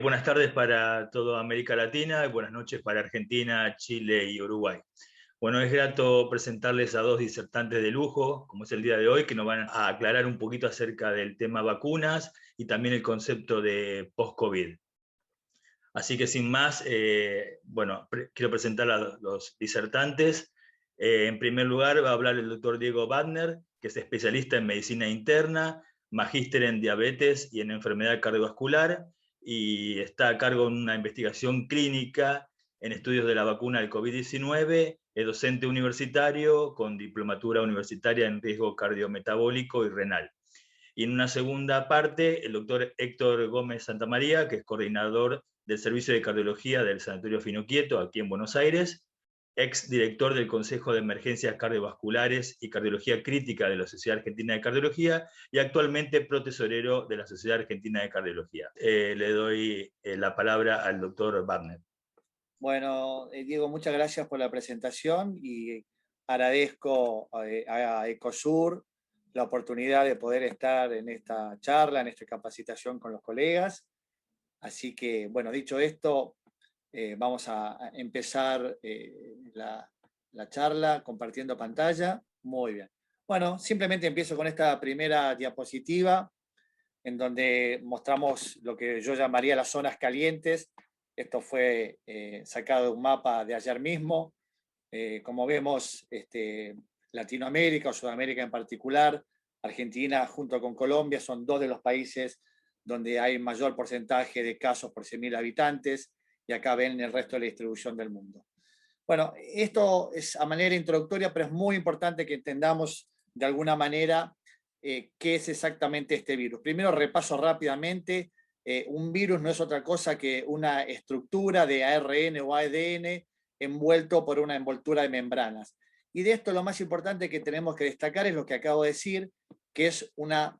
Buenas tardes para toda América Latina y buenas noches para Argentina, Chile y Uruguay. Bueno, es grato presentarles a dos disertantes de lujo, como es el día de hoy, que nos van a aclarar un poquito acerca del tema vacunas y también el concepto de post-COVID. Así que sin más, quiero presentar a los disertantes. En primer lugar va a hablar el doctor Diego Badner, que es especialista en medicina interna, magíster en diabetes y en enfermedad cardiovascular, y está a cargo de una investigación clínica en estudios de la vacuna del COVID-19, es docente universitario con diplomatura universitaria en riesgo cardiometabólico y renal. Y en una segunda parte, el doctor Héctor Gómez Santamaría, que es coordinador del Servicio de Cardiología del Sanatorio Finoquieto, aquí en Buenos Aires, ex director del Consejo de Emergencias Cardiovasculares y Cardiología Crítica de la Sociedad Argentina de Cardiología y actualmente protesorero de la Sociedad Argentina de Cardiología. Le doy la palabra al doctor Wagner. Bueno, Diego, muchas gracias por la presentación y agradezco a Ecosur la oportunidad de poder estar en esta charla, en esta capacitación con los colegas. Así que, bueno, dicho esto, vamos a empezar la charla compartiendo pantalla. Muy bien. Bueno, simplemente empiezo con esta primera diapositiva en donde mostramos lo que yo llamaría las zonas calientes. Esto fue sacado de un mapa de ayer mismo. Como vemos, Latinoamérica o Sudamérica en particular, Argentina junto con Colombia son dos de los países donde hay mayor porcentaje de casos por 100.000 habitantes, y acá ven el resto de la distribución del mundo. Bueno, esto es a manera introductoria, pero es muy importante que entendamos de alguna manera qué es exactamente este virus. Primero repaso rápidamente. Un virus no es otra cosa que una estructura de ARN o ADN envuelto por una envoltura de membranas. Y de esto lo más importante que tenemos que destacar es lo que acabo de decir, que es una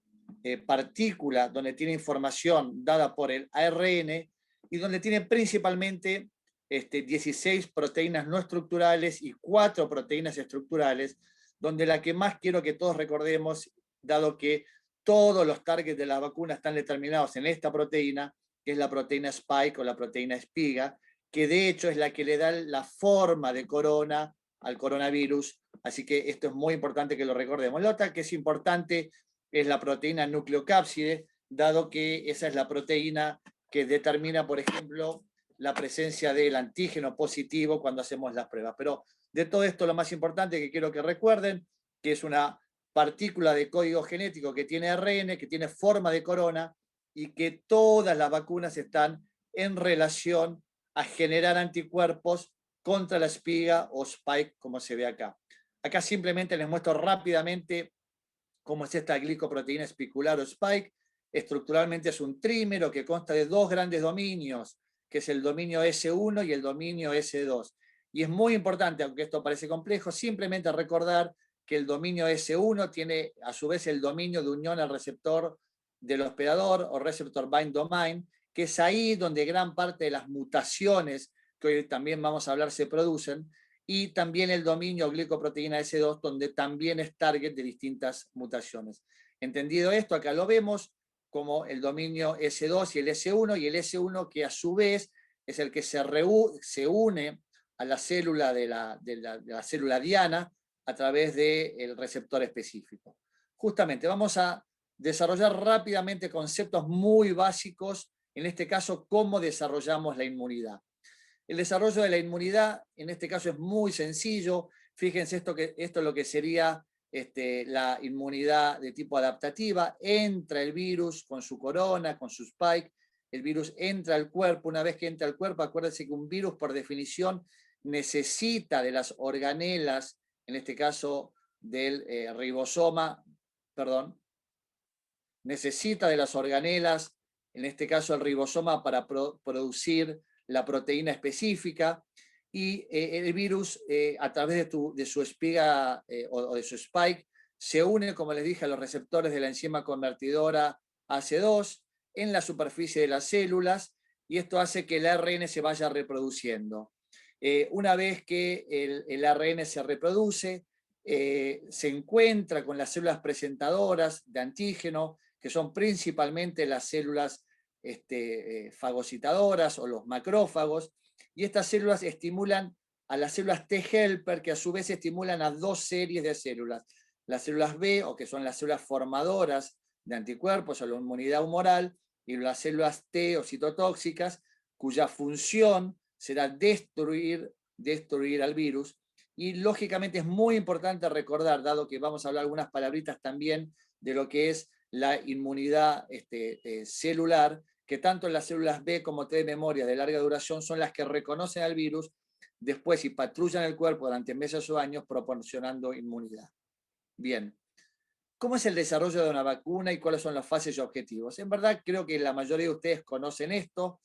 partícula donde tiene información dada por el ARN y donde tiene principalmente 16 proteínas no estructurales y 4 proteínas estructurales, donde la que más quiero que todos recordemos, dado que todos los targets de la vacuna están determinados en esta proteína, que es la proteína Spike o la proteína espiga, que de hecho es la que le da la forma de corona al coronavirus, así que esto es muy importante que lo recordemos. La otra que es importante es la proteína nucleocápside, dado que esa es la proteína que determina, por ejemplo, la presencia del antígeno positivo cuando hacemos las pruebas. Pero de todo esto lo más importante que quiero que recuerden, que es una partícula de código genético que tiene ARN, que tiene forma de corona, y que todas las vacunas están en relación a generar anticuerpos contra la espiga o spike, como se ve acá. Acá simplemente les muestro rápidamente cómo es esta glicoproteína espicular o spike. Estructuralmente es un trímero que consta de dos grandes dominios, que es el dominio S1 y el dominio S2. Y es muy importante, aunque esto parece complejo, simplemente recordar que el dominio S1 tiene a su vez el dominio de unión al receptor del hospedador o receptor bind domain, que es ahí donde gran parte de las mutaciones que hoy también vamos a hablar se producen, y también el dominio glicoproteína S2, donde también es target de distintas mutaciones. Entendido esto, acá lo vemos como el dominio S2 y el S1, y el S1 que a su vez es el que se une a la célula de la célula diana a través del receptor específico. Justamente vamos a desarrollar rápidamente conceptos muy básicos, en este caso, cómo desarrollamos la inmunidad. El desarrollo de la inmunidad, en este caso, es muy sencillo. Fíjense esto es lo que sería la inmunidad de tipo adaptativa. Entra el virus con su corona, con su spike. El virus entra al cuerpo. Una vez que entra al cuerpo, acuérdense que un virus, por definición, necesita de las organelas, en este caso del ribosoma, necesita de las organelas, en este caso el ribosoma, para producir la proteína específica, y el virus a través de su espiga o de su spike se une, como les dije, a los receptores de la enzima convertidora AC2 en la superficie de las células, y esto hace que el ARN se vaya reproduciendo. Una vez que el ARN se reproduce, se encuentra con las células presentadoras de antígeno, que son principalmente las células fagocitadoras o los macrófagos, y estas células estimulan a las células T helper, que a su vez estimulan a dos series de células, las células B, o que son las células formadoras de anticuerpos o la inmunidad humoral, y las células T o citotóxicas, cuya función será destruir al virus. Y lógicamente es muy importante recordar, dado que vamos a hablar algunas palabritas también de lo que es la inmunidad celular, que tanto las células B como T de memoria de larga duración son las que reconocen al virus después y patrullan el cuerpo durante meses o años proporcionando inmunidad. Bien, ¿cómo es el desarrollo de una vacuna y cuáles son las fases y objetivos? En verdad creo que la mayoría de ustedes conocen esto.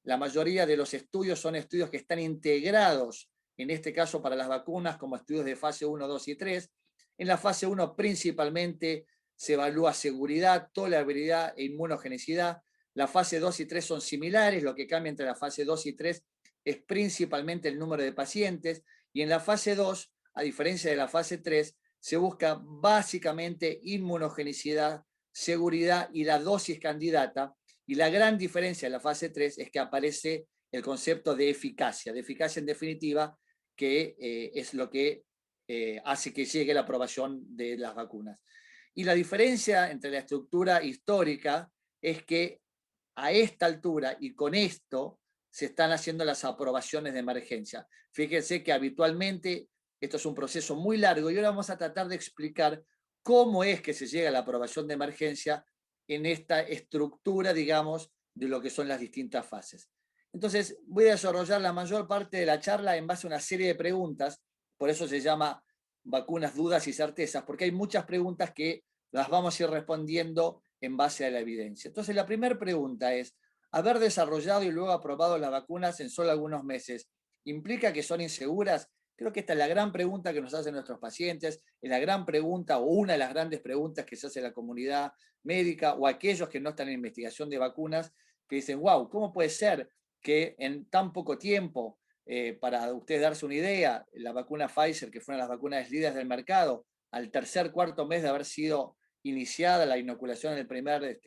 La mayoría de los estudios son estudios que están integrados, en este caso para las vacunas, como estudios de fase 1, 2 y 3. En la fase 1 principalmente se evalúa seguridad, tolerabilidad e inmunogenicidad. La fase 2 y 3 son similares, lo que cambia entre la fase 2 y 3 es principalmente el número de pacientes, y en la fase 2, a diferencia de la fase 3, se busca básicamente inmunogenicidad, seguridad y la dosis candidata, y la gran diferencia en la fase 3 es que aparece el concepto de eficacia en definitiva, que es lo que hace que llegue la aprobación de las vacunas. Y la diferencia entre la estructura histórica es que a esta altura y con esto se están haciendo las aprobaciones de emergencia. Fíjense que habitualmente esto es un proceso muy largo y ahora vamos a tratar de explicar cómo es que se llega a la aprobación de emergencia en esta estructura, digamos, de lo que son las distintas fases. Entonces, voy a desarrollar la mayor parte de la charla en base a una serie de preguntas, por eso se llama vacunas, dudas y certezas, porque hay muchas preguntas que las vamos a ir respondiendo en base a la evidencia. Entonces, la primera pregunta es, ¿haber desarrollado y luego aprobado las vacunas en solo algunos meses implica que son inseguras? Creo que esta es la gran pregunta que nos hacen nuestros pacientes, es la gran pregunta o una de las grandes preguntas que se hace la comunidad médica o aquellos que no están en investigación de vacunas, que dicen, wow, ¿cómo puede ser que en tan poco tiempo, para ustedes darse una idea, la vacuna Pfizer, que fue una de las vacunas líderes del mercado, al tercer, cuarto mes de haber sido iniciada la inoculación en el primer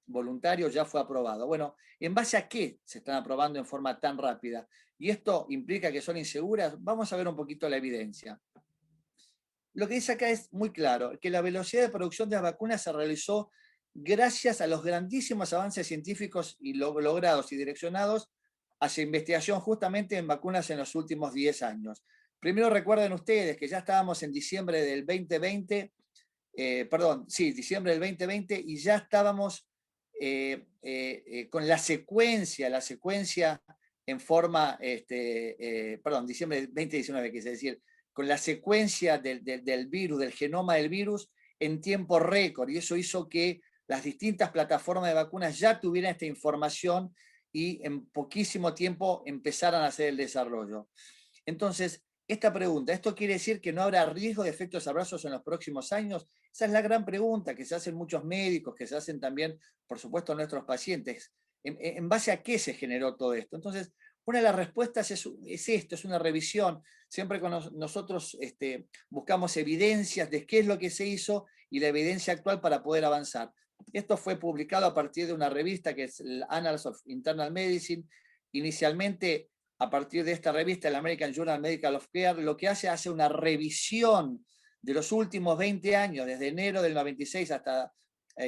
voluntario, ya fue aprobado? Bueno, ¿en base a qué se están aprobando en forma tan rápida? ¿Y esto implica que son inseguras? Vamos a ver un poquito la evidencia. Lo que dice acá es muy claro, que la velocidad de producción de las vacunas se realizó gracias a los grandísimos avances científicos y logrados y direccionados hacia investigación justamente en vacunas en los últimos 10 años. Primero recuerden ustedes que ya estábamos en diciembre del 2020, diciembre del 2020, y ya estábamos con la secuencia en forma, diciembre del 2019, quise decir, con la secuencia del virus, del genoma del virus, en tiempo récord, y eso hizo que las distintas plataformas de vacunas ya tuvieran esta información y en poquísimo tiempo empezaran a hacer el desarrollo. Entonces, esta pregunta, ¿esto quiere decir que no habrá riesgo de efectos adversos en los próximos años? Esa es la gran pregunta que se hacen muchos médicos, que se hacen también, por supuesto, nuestros pacientes. ¿En base a qué se generó todo esto? Entonces, una de las respuestas es esto, es una revisión. Siempre cuando nosotros buscamos evidencias de qué es lo que se hizo y la evidencia actual para poder avanzar. Esto fue publicado a partir de una revista que es el Annals of Internal Medicine. Inicialmente, a partir de esta revista, el American Journal Medical of Care, lo que hace una revisión de los últimos 20 años, desde enero del 96 hasta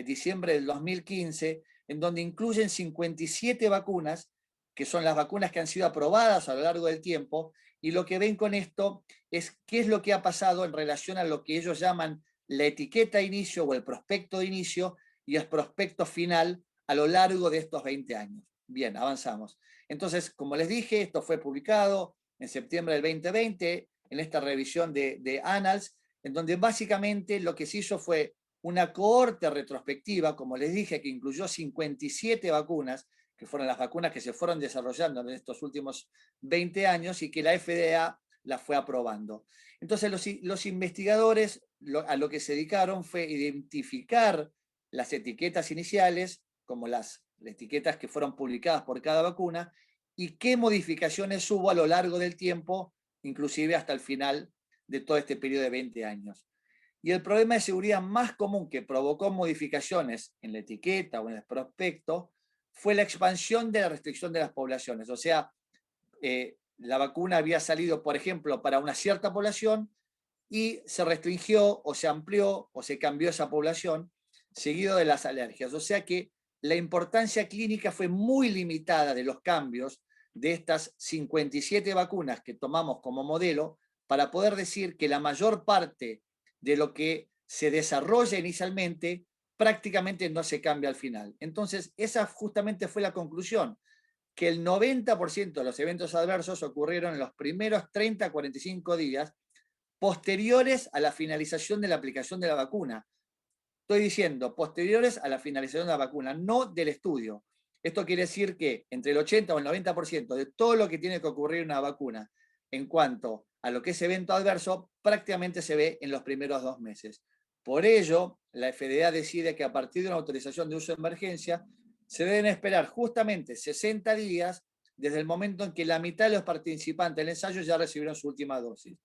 diciembre del 2015, en donde incluyen 57 vacunas, que son las vacunas que han sido aprobadas a lo largo del tiempo, y lo que ven con esto es qué es lo que ha pasado en relación a lo que ellos llaman la etiqueta de inicio o el prospecto de inicio y el prospecto final a lo largo de estos 20 años. Bien, avanzamos. Entonces, como les dije, esto fue publicado en septiembre del 2020 en esta revisión de Annals, en donde básicamente lo que se hizo fue una cohorte retrospectiva, como les dije, que incluyó 57 vacunas, que fueron las vacunas que se fueron desarrollando en estos últimos 20 años y que la FDA la fue aprobando. Entonces los investigadores a lo que se dedicaron fue identificar las etiquetas iniciales, como las etiquetas que fueron publicadas por cada vacuna, y qué modificaciones hubo a lo largo del tiempo, inclusive hasta el final de todo este periodo de 20 años. Y el problema de seguridad más común que provocó modificaciones en la etiqueta o en el prospecto fue la expansión de la restricción de las poblaciones. O sea, la vacuna había salido, por ejemplo, para una cierta población y se restringió o se amplió o se cambió esa población seguido de las alergias. O sea que la importancia clínica fue muy limitada de los cambios de estas 57 vacunas que tomamos como modelo para poder decir que la mayor parte de lo que se desarrolla inicialmente prácticamente no se cambia al final. Entonces, esa justamente fue la conclusión, que el 90% de los eventos adversos ocurrieron en los primeros 30 a 45 días posteriores a la finalización de la aplicación de la vacuna. Estoy diciendo posteriores a la finalización de la vacuna, no del estudio. Esto quiere decir que entre el 80 o el 90% de todo lo que tiene que ocurrir en una vacuna en cuanto a lo que es evento adverso, prácticamente se ve en los primeros 2 meses. Por ello, la FDA decide que a partir de una autorización de uso de emergencia, se deben esperar justamente 60 días desde el momento en que la mitad de los participantes del ensayo ya recibieron su última dosis.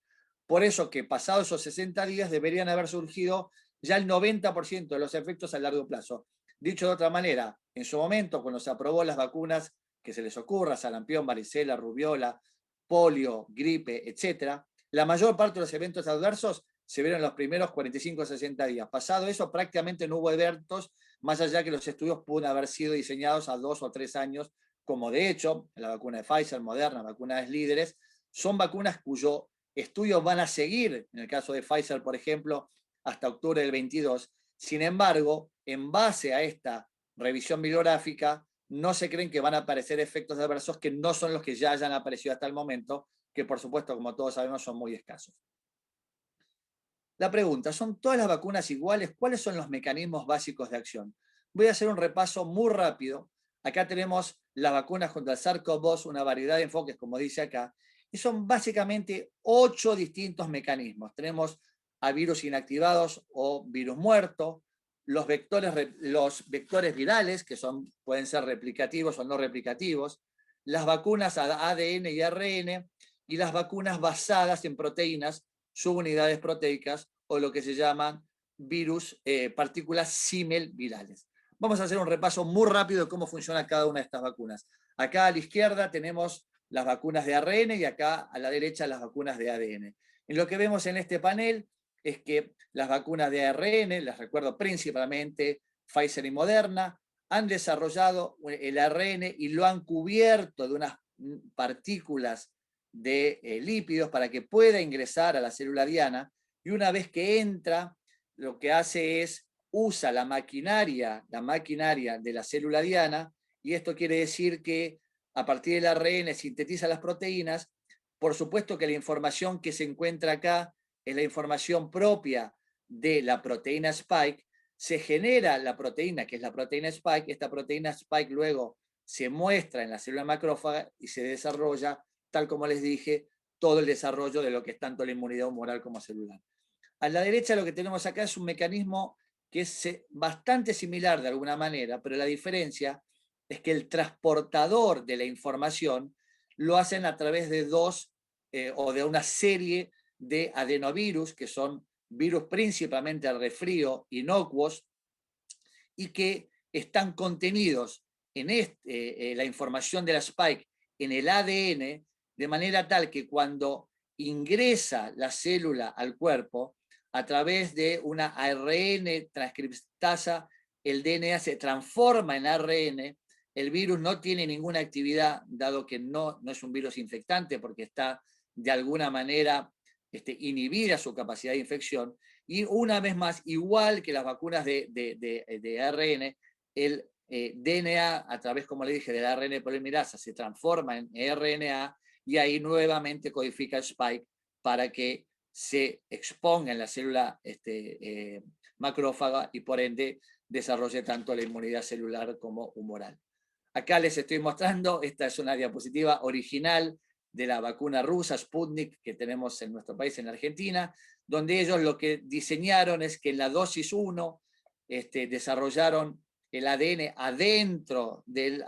Por eso que pasados esos 60 días deberían haber surgido ya el 90% de los efectos a largo plazo. Dicho de otra manera, en su momento, cuando se aprobó las vacunas que se les ocurra, sarampión, varicela, rubiola, polio, gripe, etc., la mayor parte de los eventos adversos se vieron en los primeros 45 o 60 días. Pasado eso, prácticamente no hubo eventos, más allá que los estudios pueden haber sido diseñados a 2 o 3 años, como de hecho la vacuna de Pfizer, Moderna, vacunas líderes, son vacunas cuyo estudios van a seguir, en el caso de Pfizer, por ejemplo, hasta octubre del 22. Sin embargo, en base a esta revisión bibliográfica, no se creen que van a aparecer efectos adversos que no son los que ya hayan aparecido hasta el momento, que por supuesto, como todos sabemos, son muy escasos. La pregunta, ¿son todas las vacunas iguales? ¿Cuáles son los mecanismos básicos de acción? Voy a hacer un repaso muy rápido. Acá tenemos las vacunas contra el SARS-CoV-2, una variedad de enfoques, como dice acá, y son básicamente 8 distintos mecanismos. Tenemos a virus inactivados o virus muerto, los vectores virales, que pueden ser replicativos o no replicativos, las vacunas a ADN y ARN, y las vacunas basadas en proteínas, subunidades proteicas, o lo que se llaman partículas símil virales. Vamos a hacer un repaso muy rápido de cómo funciona cada una de estas vacunas. Acá a la izquierda tenemos las vacunas de ARN y acá a la derecha las vacunas de ADN. Y lo que vemos en este panel es que las vacunas de ARN, les recuerdo principalmente Pfizer y Moderna, han desarrollado el ARN y lo han cubierto de unas partículas de lípidos para que pueda ingresar a la célula diana, y una vez que entra, lo que hace es usa la maquinaria de la célula diana, y esto quiere decir que a partir del ARN sintetiza las proteínas. Por supuesto que la información que se encuentra acá es la información propia de la proteína Spike. Se genera la proteína, que es la proteína Spike. Esta proteína Spike luego se muestra en la célula macrófaga y se desarrolla, tal como les dije, todo el desarrollo de lo que es tanto la inmunidad humoral como celular. A la derecha lo que tenemos acá es un mecanismo que es bastante similar de alguna manera, pero la diferencia es que el transportador de la información lo hacen a través de o de una serie de adenovirus, que son virus principalmente al resfrío, inocuos, y que están contenidos en la información de la spike en el ADN, de manera tal que cuando ingresa la célula al cuerpo, a través de una ARN transcriptasa, el DNA se transforma en ARN. El virus no tiene ninguna actividad, dado que no es un virus infectante, porque está de alguna manera inhibida su capacidad de infección. Y una vez más, igual que las vacunas de ARN, el DNA, a través, como le dije, de la ARN polimerasa, se transforma en RNA y ahí nuevamente codifica el spike para que se exponga en la célula macrófaga y por ende desarrolle tanto la inmunidad celular como humoral. Acá les estoy mostrando, esta es una diapositiva original de la vacuna rusa Sputnik que tenemos en nuestro país, en Argentina, donde ellos lo que diseñaron es que en la dosis 1 desarrollaron el ADN adentro del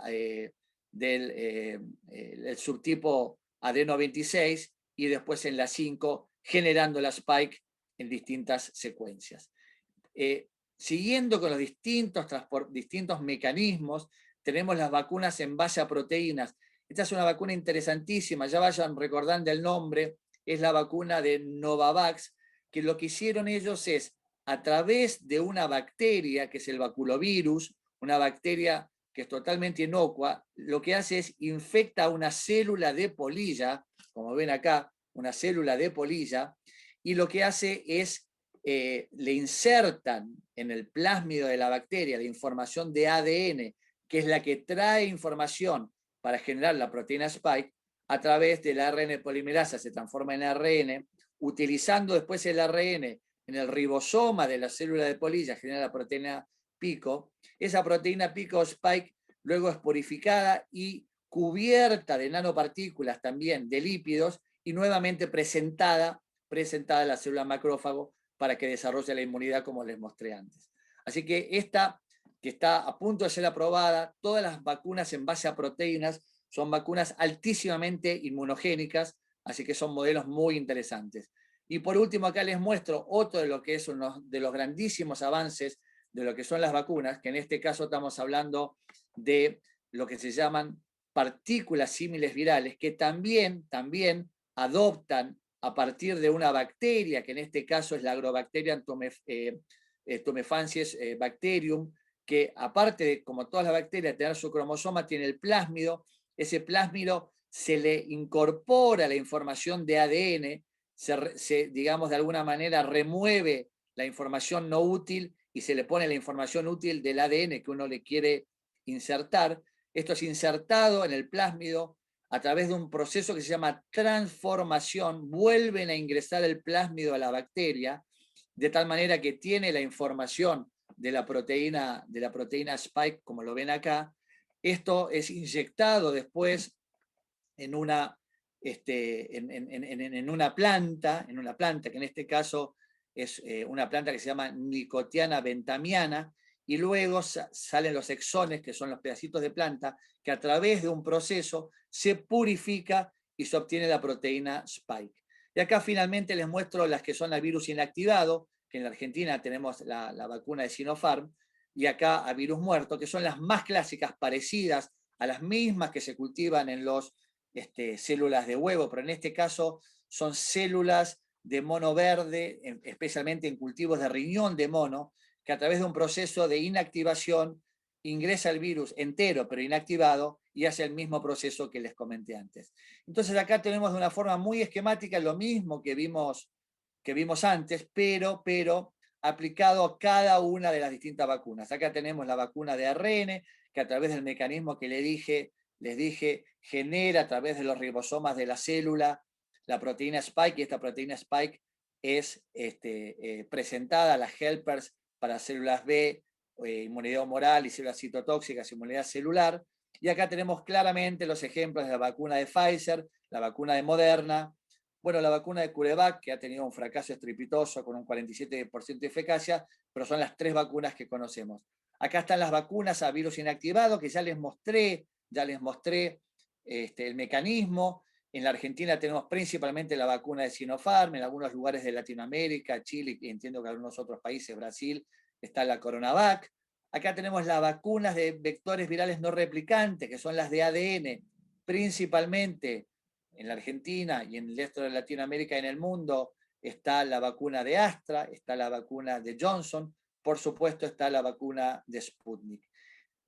subtipo adeno 26 y después en la 5 generando la spike en distintas secuencias. Siguiendo con los distintos mecanismos, tenemos las vacunas en base a proteínas. Esta es una vacuna interesantísima, ya vayan recordando el nombre, es la vacuna de Novavax, que lo que hicieron ellos es, a través de una bacteria, que es el baculovirus, una bacteria que es totalmente inocua, lo que hace es infecta una célula de polilla, como ven acá, una célula de polilla, y lo que hace es, le insertan en el plásmido de la bacteria la información de ADN, que es la que trae información para generar la proteína spike, a través del ARN polimerasa se transforma en ARN, utilizando después el ARN en el ribosoma de la célula de polilla, genera la proteína pico. Esa proteína pico spike luego es purificada y cubierta de nanopartículas también de lípidos y nuevamente presentada a la célula macrófago para que desarrolle la inmunidad como les mostré antes. Así que esta, que está a punto de ser aprobada, todas las vacunas en base a proteínas son vacunas altísimamente inmunogénicas, así que son modelos muy interesantes. Y por último, acá les muestro otro de lo que es uno de los grandísimos avances de lo que son las vacunas, que en este caso estamos hablando de lo que se llaman partículas símiles virales, que también adoptan a partir de una bacteria, que en este caso es la Agrobacterium tumefaciens bacterium, que aparte de, como todas las bacterias, tener su cromosoma, tiene el plásmido. Ese plásmido se le incorpora la información de ADN, digamos, de alguna manera remueve la información no útil y se le pone la información útil del ADN que uno le quiere insertar. Esto es insertado en el plásmido a través de un proceso que se llama transformación, vuelven a ingresar el plásmido a la bacteria, de tal manera que tiene la información de la proteína spike, como lo ven acá. Esto es inyectado después en una, en una planta, que en este caso es una planta que se llama Nicotiana bentamiana, y luego salen los exones, que son los pedacitos de planta, que a través de un proceso se purifica y se obtiene la proteína spike. Y acá finalmente les muestro las que son a virus inactivado, que en la Argentina tenemos la vacuna de Sinopharm, y acá a virus muerto, que son las más clásicas, parecidas a las mismas que se cultivan en los células de huevo, pero en este caso son células de mono verde, especialmente en cultivos de riñón de mono, que a través de un proceso de inactivación ingresa el virus entero pero inactivado y hace el mismo proceso que les comenté antes. Entonces acá tenemos de una forma muy esquemática lo mismo que vimos antes, pero aplicado a cada una de las distintas vacunas. Acá tenemos la vacuna de ARN, que a través del mecanismo que les dije, genera a través de los ribosomas de la célula la proteína spike, y esta proteína spike es presentada a las helpers para células B, inmunidad humoral y células citotóxicas, inmunidad celular. Y acá tenemos claramente los ejemplos de la vacuna de Pfizer, la vacuna de Moderna, bueno, la vacuna de CureVac, que ha tenido un fracaso estrepitoso con un 47% de eficacia, pero son las 3 vacunas que conocemos. Acá están las vacunas a virus inactivado, que ya les mostré el mecanismo. En la Argentina tenemos principalmente la vacuna de Sinopharm, en algunos lugares de Latinoamérica, Chile, y entiendo que en algunos otros países, Brasil, está la CoronaVac. Acá tenemos las vacunas de vectores virales no replicantes, que son las de ADN, principalmente en la Argentina y en el resto de Latinoamérica y en el mundo. Está la vacuna de Astra, está la vacuna de Johnson, por supuesto está la vacuna de Sputnik.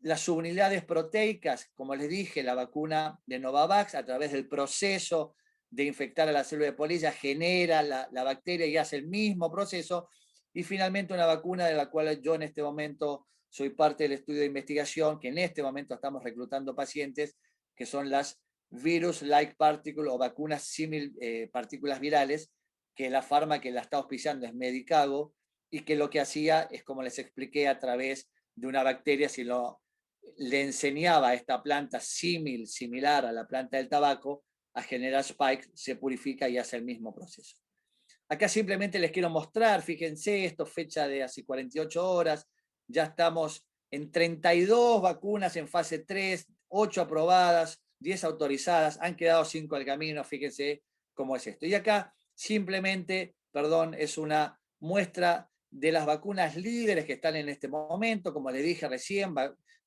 Las subunidades proteicas, como les dije, la vacuna de Novavax, a través del proceso de infectar a la célula de polilla, genera la bacteria y hace el mismo proceso. Y finalmente una vacuna de la cual yo en este momento soy parte del estudio de investigación, que en este momento estamos reclutando pacientes, que son las virus-like particles o vacunas símil partículas virales, que la farma que la está auspiciando es Medicago, y que lo que hacía es, como les expliqué, a través de una bacteria, si le enseñaba a esta planta similar a la planta del tabaco a generar spike, se purifica y hace el mismo proceso. Acá simplemente les quiero mostrar, fíjense, esto fecha de hace 48 horas, ya estamos en 32 vacunas en fase 3, 8 aprobadas, 10 autorizadas, han quedado 5 al camino, fíjense cómo es esto. Y acá simplemente, es una muestra de las vacunas líderes que están en este momento, como les dije recién,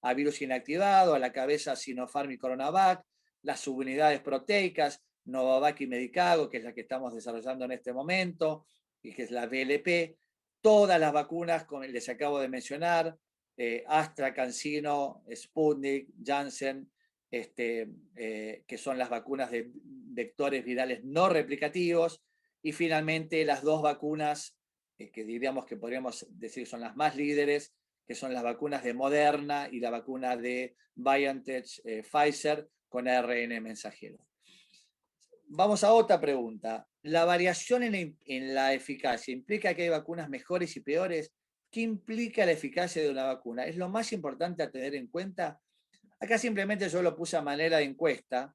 a virus inactivado, a la cabeza Sinopharm y Coronavac, las subunidades proteicas, Novavax y Medicago, que es la que estamos desarrollando en este momento, y que es la VLP, todas las vacunas, como les acabo de mencionar, Astra, CanSino, Sputnik, Janssen, que son las vacunas de vectores virales no replicativos, y finalmente las dos vacunas que diríamos que podríamos decir son las más líderes, que son las vacunas de Moderna y la vacuna de BioNTech Pfizer con ARN mensajero. Vamos a otra pregunta. ¿La variación en la eficacia implica que hay vacunas mejores y peores? ¿Qué implica la eficacia de una vacuna? ¿Es lo más importante a tener en cuenta? Acá simplemente yo lo puse a manera de encuesta.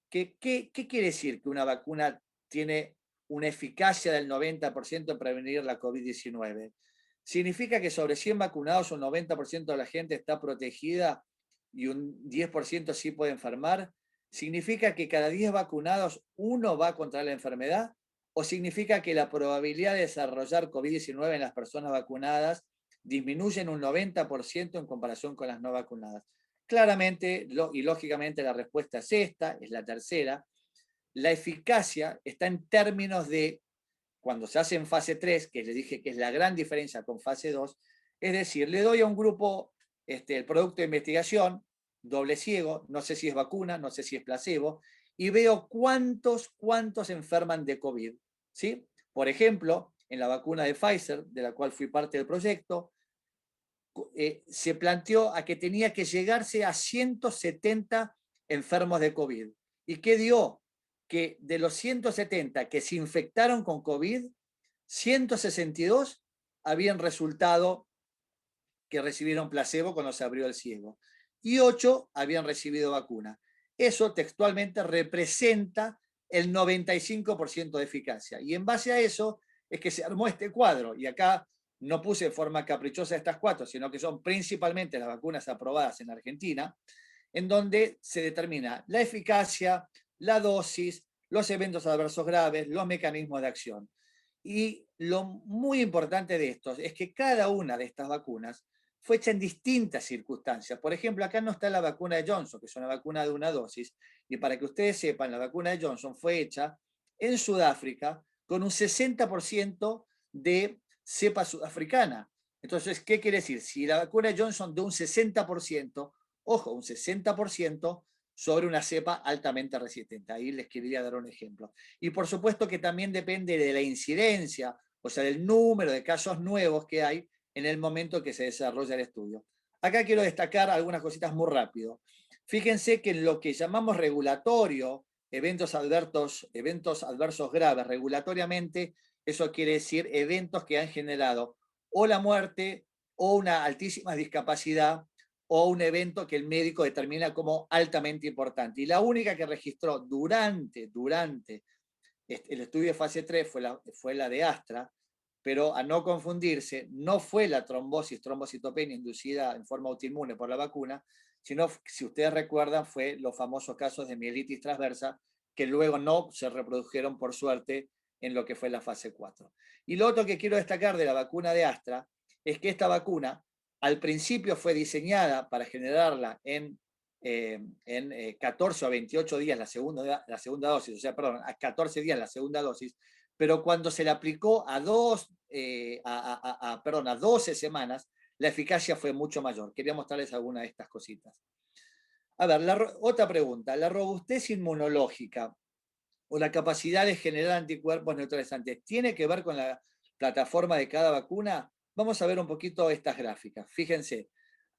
¿Qué quiere decir que una vacuna tiene una eficacia del 90% en prevenir la COVID-19? ¿Significa que sobre 100 vacunados un 90% de la gente está protegida y un 10% sí puede enfermar? ¿Significa que cada 10 vacunados uno va contra la enfermedad? ¿O significa que la probabilidad de desarrollar COVID-19 en las personas vacunadas disminuye en un 90% en comparación con las no vacunadas? Claramente y lógicamente la respuesta es esta, es la tercera. La eficacia está en términos de cuando se hace en fase 3, que les dije que es la gran diferencia con fase 2, es decir, le doy a un grupo el producto de investigación, doble ciego, no sé si es vacuna, no sé si es placebo, y veo cuántos enferman de COVID. ¿Sí? Por ejemplo, en la vacuna de Pfizer, de la cual fui parte del proyecto, se planteó a que tenía que llegarse a 170 enfermos de COVID. ¿Y qué dio? Que de los 170 que se infectaron con COVID, 162 habían resultado que recibieron placebo cuando se abrió el ciego y 8 habían recibido vacuna. Eso textualmente representa el 95% de eficacia. Y en base a eso es que se armó este cuadro. Y acá no puse de forma caprichosa estas 4, sino que son principalmente las vacunas aprobadas en Argentina, en donde se determina la eficacia, la dosis, los eventos adversos graves, los mecanismos de acción. Y lo muy importante de esto es que cada una de estas vacunas fue hecha en distintas circunstancias. Por ejemplo, acá no está la vacuna de Johnson, que es una vacuna de una dosis, y para que ustedes sepan, la vacuna de Johnson fue hecha en Sudáfrica con un 60% de cepa sudafricana. Entonces, ¿qué quiere decir? Si la vacuna de Johnson de un 60%, ojo, un 60% sobre una cepa altamente resistente. Ahí les quería dar un ejemplo. Y por supuesto que también depende de la incidencia, o sea, del número de casos nuevos que hay en el momento que se desarrolla el estudio. Acá quiero destacar algunas cositas muy rápido. Fíjense que en lo que llamamos regulatorio, eventos adversos graves, regulatoriamente, eso quiere decir eventos que han generado o la muerte o una altísima discapacidad o un evento que el médico determina como altamente importante. Y la única que registró durante el estudio de fase 3 fue la de Astra, pero a no confundirse, no fue la trombocitopenia inducida en forma autoinmune por la vacuna, sino, si ustedes recuerdan, fue los famosos casos de mielitis transversa que luego no se reprodujeron, por suerte, en lo que fue la fase 4. Y lo otro que quiero destacar de la vacuna de Astra es que esta vacuna al principio fue diseñada para generarla en 14 o 28 días la segunda dosis, o sea, perdón, a 14 días la segunda dosis, pero cuando se le aplicó a 12 semanas, la eficacia fue mucho mayor. Quería mostrarles alguna de estas cositas. A ver, otra pregunta. ¿La robustez inmunológica o la capacidad de generar anticuerpos neutralizantes tiene que ver con la plataforma de cada vacuna? Vamos a ver un poquito estas gráficas. Fíjense,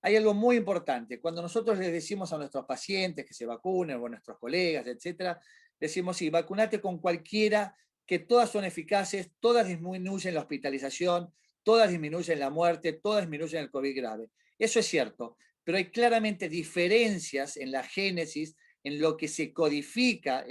hay algo muy importante. Cuando nosotros les decimos a nuestros pacientes que se vacunen, o a nuestros colegas, etcétera, decimos, sí, vacunate con cualquiera, que todas son eficaces, todas disminuyen la hospitalización, todas disminuyen la muerte, todas disminuyen el COVID grave. Eso es cierto, pero hay claramente diferencias en la génesis, en lo que se codifica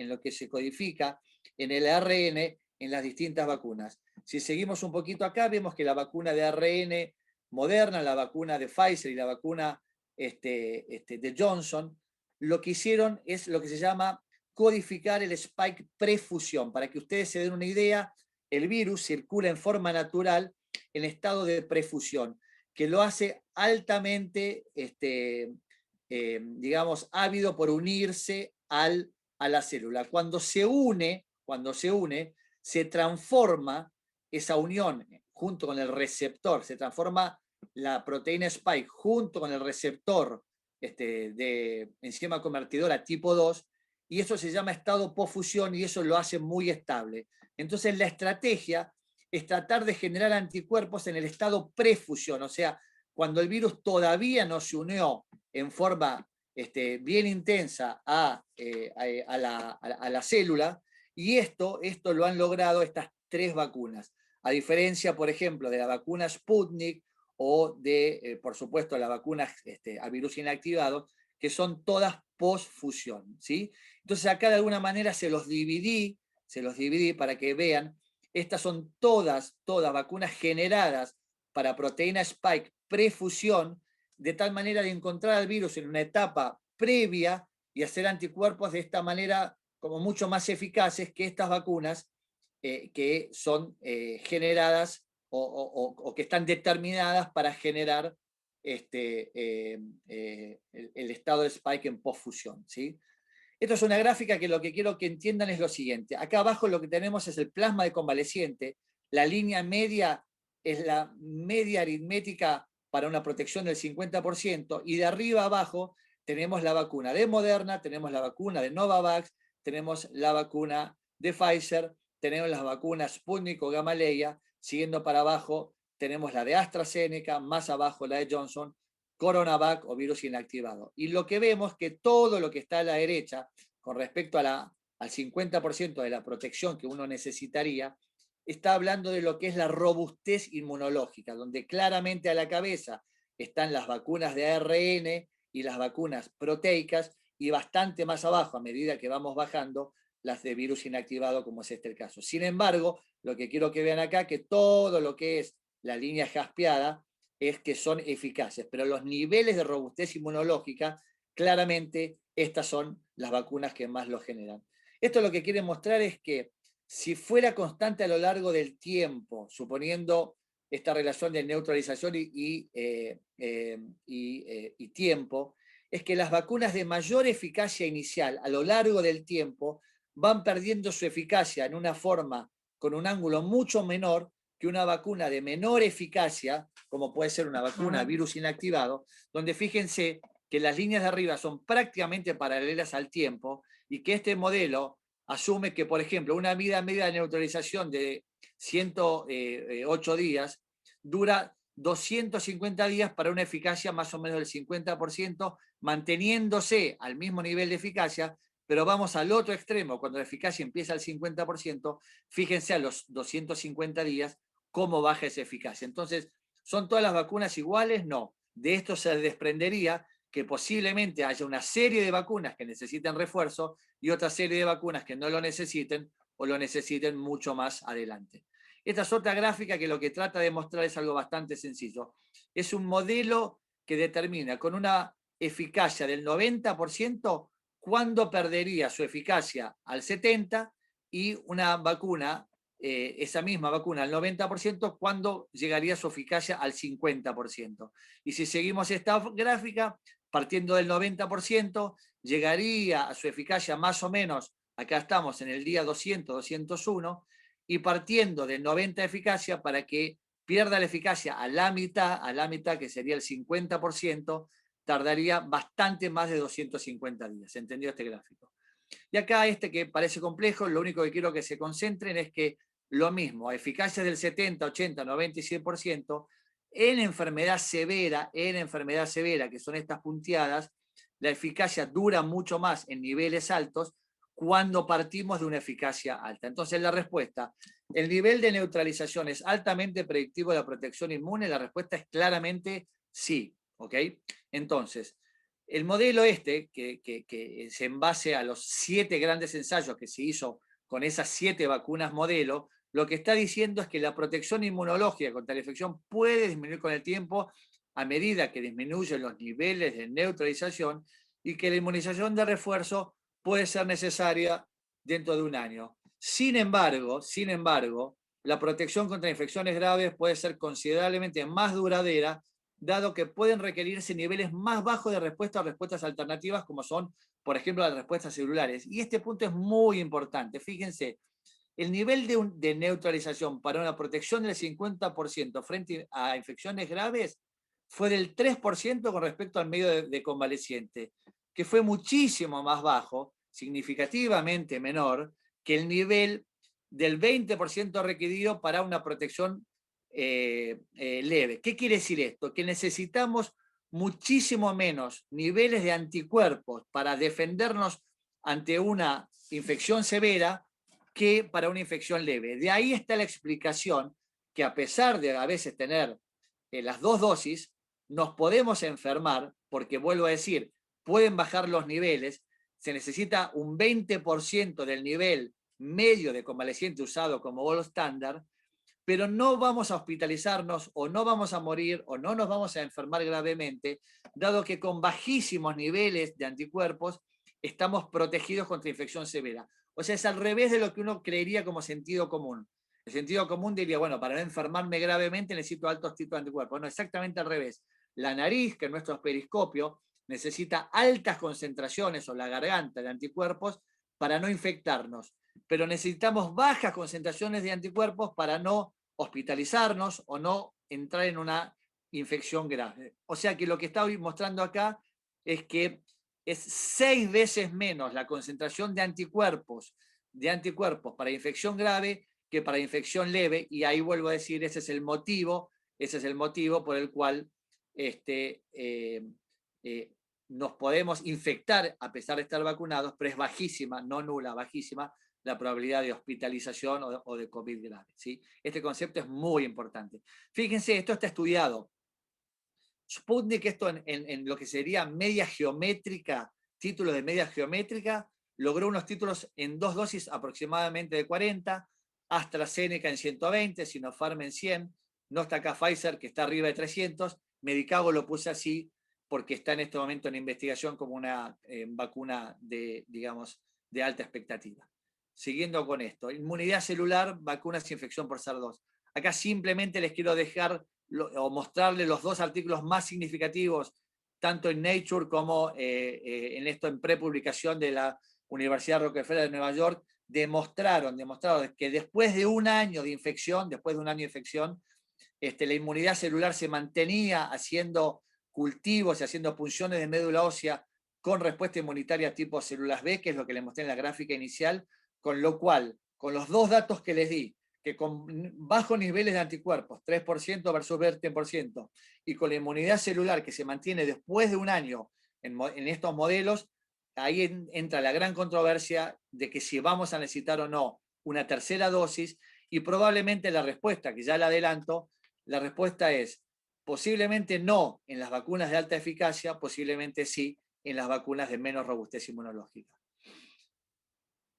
en el ARN en las distintas vacunas. Si seguimos un poquito acá, vemos que la vacuna de ARN Moderna, la vacuna de Pfizer y la vacuna de Johnson, lo que hicieron es lo que se llama codificar el spike prefusión. Para que ustedes se den una idea, el virus circula en forma natural en estado de prefusión, que lo hace altamente, digamos, ávido por unirse a la célula. Cuando se une, se transforma esa unión junto con el receptor, se transforma la proteína spike junto con el receptor de enzima convertidora tipo 2, y eso se llama estado posfusión y eso lo hace muy estable. Entonces la estrategia es tratar de generar anticuerpos en el estado prefusión, o sea, cuando el virus todavía no se unió en forma bien intensa a la célula, y esto lo han logrado estas 3 vacunas. A diferencia, por ejemplo, de la vacuna Sputnik o de, por supuesto, las vacunas a virus inactivado, que son todas post-fusión, ¿sí? Entonces acá de alguna manera se los dividí para que vean, estas son todas vacunas generadas para proteína spike prefusión, de tal manera de encontrar al virus en una etapa previa y hacer anticuerpos de esta manera como mucho más eficaces que estas vacunas que son generadas o que están determinadas para generar el estado de spike en postfusión, ¿sí? Esto es una gráfica que lo que quiero que entiendan es lo siguiente. Acá abajo lo que tenemos es el plasma de convaleciente. La línea media es la media aritmética para una protección del 50%, y de arriba a abajo tenemos la vacuna de Moderna, tenemos la vacuna de Novavax, tenemos la vacuna de Pfizer, tenemos las vacunas Sputnik o Gamaleya, siguiendo para abajo tenemos la de AstraZeneca, más abajo la de Johnson, Coronavac o virus inactivado. Y lo que vemos es que todo lo que está a la derecha, con respecto al 50% de la protección que uno necesitaría, está hablando de lo que es la robustez inmunológica, donde claramente a la cabeza están las vacunas de ARN y las vacunas proteicas, y bastante más abajo, a medida que vamos bajando, las de virus inactivado, como es el caso. Sin embargo, lo que quiero que vean acá, que todo lo que es la línea jaspeada es que son eficaces, pero los niveles de robustez inmunológica, claramente estas son las vacunas que más lo generan. Esto lo que quiere mostrar es que si fuera constante a lo largo del tiempo, suponiendo esta relación de neutralización y tiempo, es que las vacunas de mayor eficacia inicial a lo largo del tiempo van perdiendo su eficacia en una forma con un ángulo mucho menor que una vacuna de menor eficacia, como puede ser una vacuna virus inactivado, donde fíjense que las líneas de arriba son prácticamente paralelas al tiempo, y que este modelo asume que, por ejemplo, una vida media de neutralización de 108 días dura 250 días para una eficacia más o menos del 50%, manteniéndose al mismo nivel de eficacia. Pero vamos al otro extremo, cuando la eficacia empieza al 50%, fíjense a los 250 días cómo baja esa eficacia. Entonces, ¿son todas las vacunas iguales? No. De esto se desprendería que posiblemente haya una serie de vacunas que necesiten refuerzo y otra serie de vacunas que no lo necesiten o lo necesiten mucho más adelante. Esta es otra gráfica que lo que trata de mostrar es algo bastante sencillo. Es un modelo que determina con una eficacia del 90% cuándo perdería su eficacia al 70%, y una vacuna, esa misma vacuna al 90%, cuándo llegaría su eficacia al 50%. Y si seguimos esta gráfica, partiendo del 90%, llegaría a su eficacia más o menos, acá estamos en el día 200, 201, y partiendo del 90% de eficacia, para que pierda la eficacia a la mitad, que sería el 50%, tardaría bastante más de 250 días. ¿Se entendió este gráfico? Y acá que parece complejo, lo único que quiero que se concentren es que lo mismo, a eficacia del 70, 80, 90 y 100%, en enfermedad severa, que son estas punteadas, la eficacia dura mucho más en niveles altos cuando partimos de una eficacia alta. Entonces la respuesta, ¿el nivel de neutralización es altamente predictivo de la protección inmune? La respuesta es claramente sí. ¿Ok? Entonces, el modelo que es en base a los 7 grandes ensayos que se hizo con esas 7 vacunas modelo, lo que está diciendo es que la protección inmunológica contra la infección puede disminuir con el tiempo a medida que disminuyen los niveles de neutralización, y que la inmunización de refuerzo puede ser necesaria dentro de un año. Sin embargo, la protección contra infecciones graves puede ser considerablemente más duradera dado que pueden requerirse niveles más bajos de respuesta a respuestas alternativas, como son, por ejemplo, las respuestas celulares. Y este punto es muy importante. Fíjense, el nivel de neutralización para una protección del 50% frente a infecciones graves fue del 3% con respecto al medio de convaleciente, que fue muchísimo más bajo, significativamente menor, que el del 20% requerido para una protección leve. ¿Qué quiere decir esto? Que necesitamos muchísimo menos niveles de anticuerpos para defendernos ante una infección severa que para una infección leve. De ahí está la explicación que a pesar de a veces tener las dos dosis, nos podemos enfermar, porque vuelvo a decir, pueden bajar los niveles, se necesita un 20% del nivel medio de convaleciente usado como gold estándar, pero no vamos a hospitalizarnos o no vamos a morir o no nos vamos a enfermar gravemente, dado que con bajísimos niveles de anticuerpos estamos protegidos contra infección severa. O sea, es al revés de lo que uno creería como sentido común. El sentido común diría, bueno, para no enfermarme gravemente necesito altos tipos de anticuerpos. No, exactamente al revés. La nariz, que es nuestro periscopio, necesita altas concentraciones, o la garganta, de anticuerpos para no infectarnos. Pero necesitamos bajas concentraciones de anticuerpos para no hospitalizarnos o no entrar en una infección grave. O sea que lo que está mostrando acá es que es 6 veces menos la concentración de anticuerpos para infección grave que para infección leve, y ahí vuelvo a decir, ese es el motivo por el cual nos podemos infectar a pesar de estar vacunados, pero es bajísima, no nula, bajísima la probabilidad de hospitalización o de COVID grave. ¿Sí? Este concepto es muy importante. Fíjense, esto está estudiado. Sputnik, esto en lo que sería media geométrica, títulos de media geométrica, logró unos títulos en 2 dosis aproximadamente de 40, AstraZeneca en 120, Sinopharm en 100, no está acá Pfizer, que está arriba de 300, Medicago lo puse así porque está en este momento en investigación como una vacuna de, digamos, de alta expectativa. Siguiendo con esto, inmunidad celular, vacunas y infección por SARS-2. Acá simplemente les quiero dejar o mostrarles los 2 artículos más significativos, tanto en Nature como en prepublicación de la Universidad Rockefeller de Nueva York, demostraron que después de un año de infección, la inmunidad celular se mantenía haciendo cultivos y haciendo punciones de médula ósea con respuesta inmunitaria tipo células B, que es lo que les mostré en la gráfica inicial, con lo cual, con los 2 datos que les di, que con bajos niveles de anticuerpos, 3% versus 20%, y con la inmunidad celular que se mantiene después de un año en estos modelos, ahí entra la gran controversia de que si vamos a necesitar o no una tercera dosis, y probablemente la respuesta, que ya la adelanto, la respuesta es posiblemente no en las vacunas de alta eficacia, posiblemente sí en las vacunas de menos robustez inmunológica.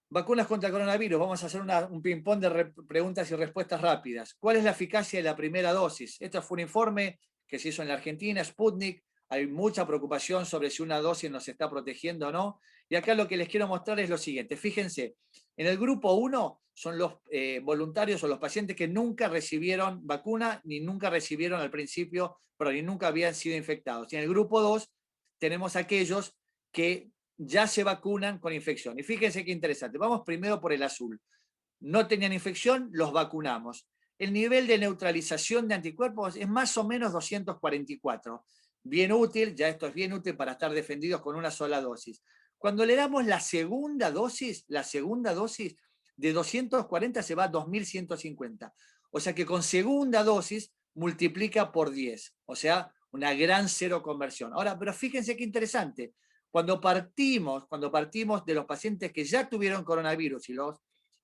Vacunas contra el coronavirus. Vamos a hacer un ping-pong de preguntas y respuestas rápidas. ¿Cuál es la eficacia de la primera dosis? Esto fue un informe que se hizo en la Argentina, Sputnik. Hay mucha preocupación sobre si una dosis nos está protegiendo o no. Y acá lo que les quiero mostrar es lo siguiente. Fíjense, en el grupo 1 son los voluntarios o los pacientes que nunca recibieron vacuna, ni nunca recibieron al principio, pero ni nunca habían sido infectados. Y en el grupo 2 tenemos aquellos que ya se vacunan con infección. Y fíjense qué interesante. Vamos primero por el azul. No tenían infección, los vacunamos. El nivel de neutralización de anticuerpos es más o menos 244. Bien útil, ya esto es bien útil para estar defendidos con una sola dosis. Cuando le damos la segunda dosis de 240 se va a 2150. O sea que con segunda dosis multiplica por 10. O sea, una gran cero conversión. Ahora, pero fíjense qué interesante. Cuando partimos de los pacientes que ya tuvieron coronavirus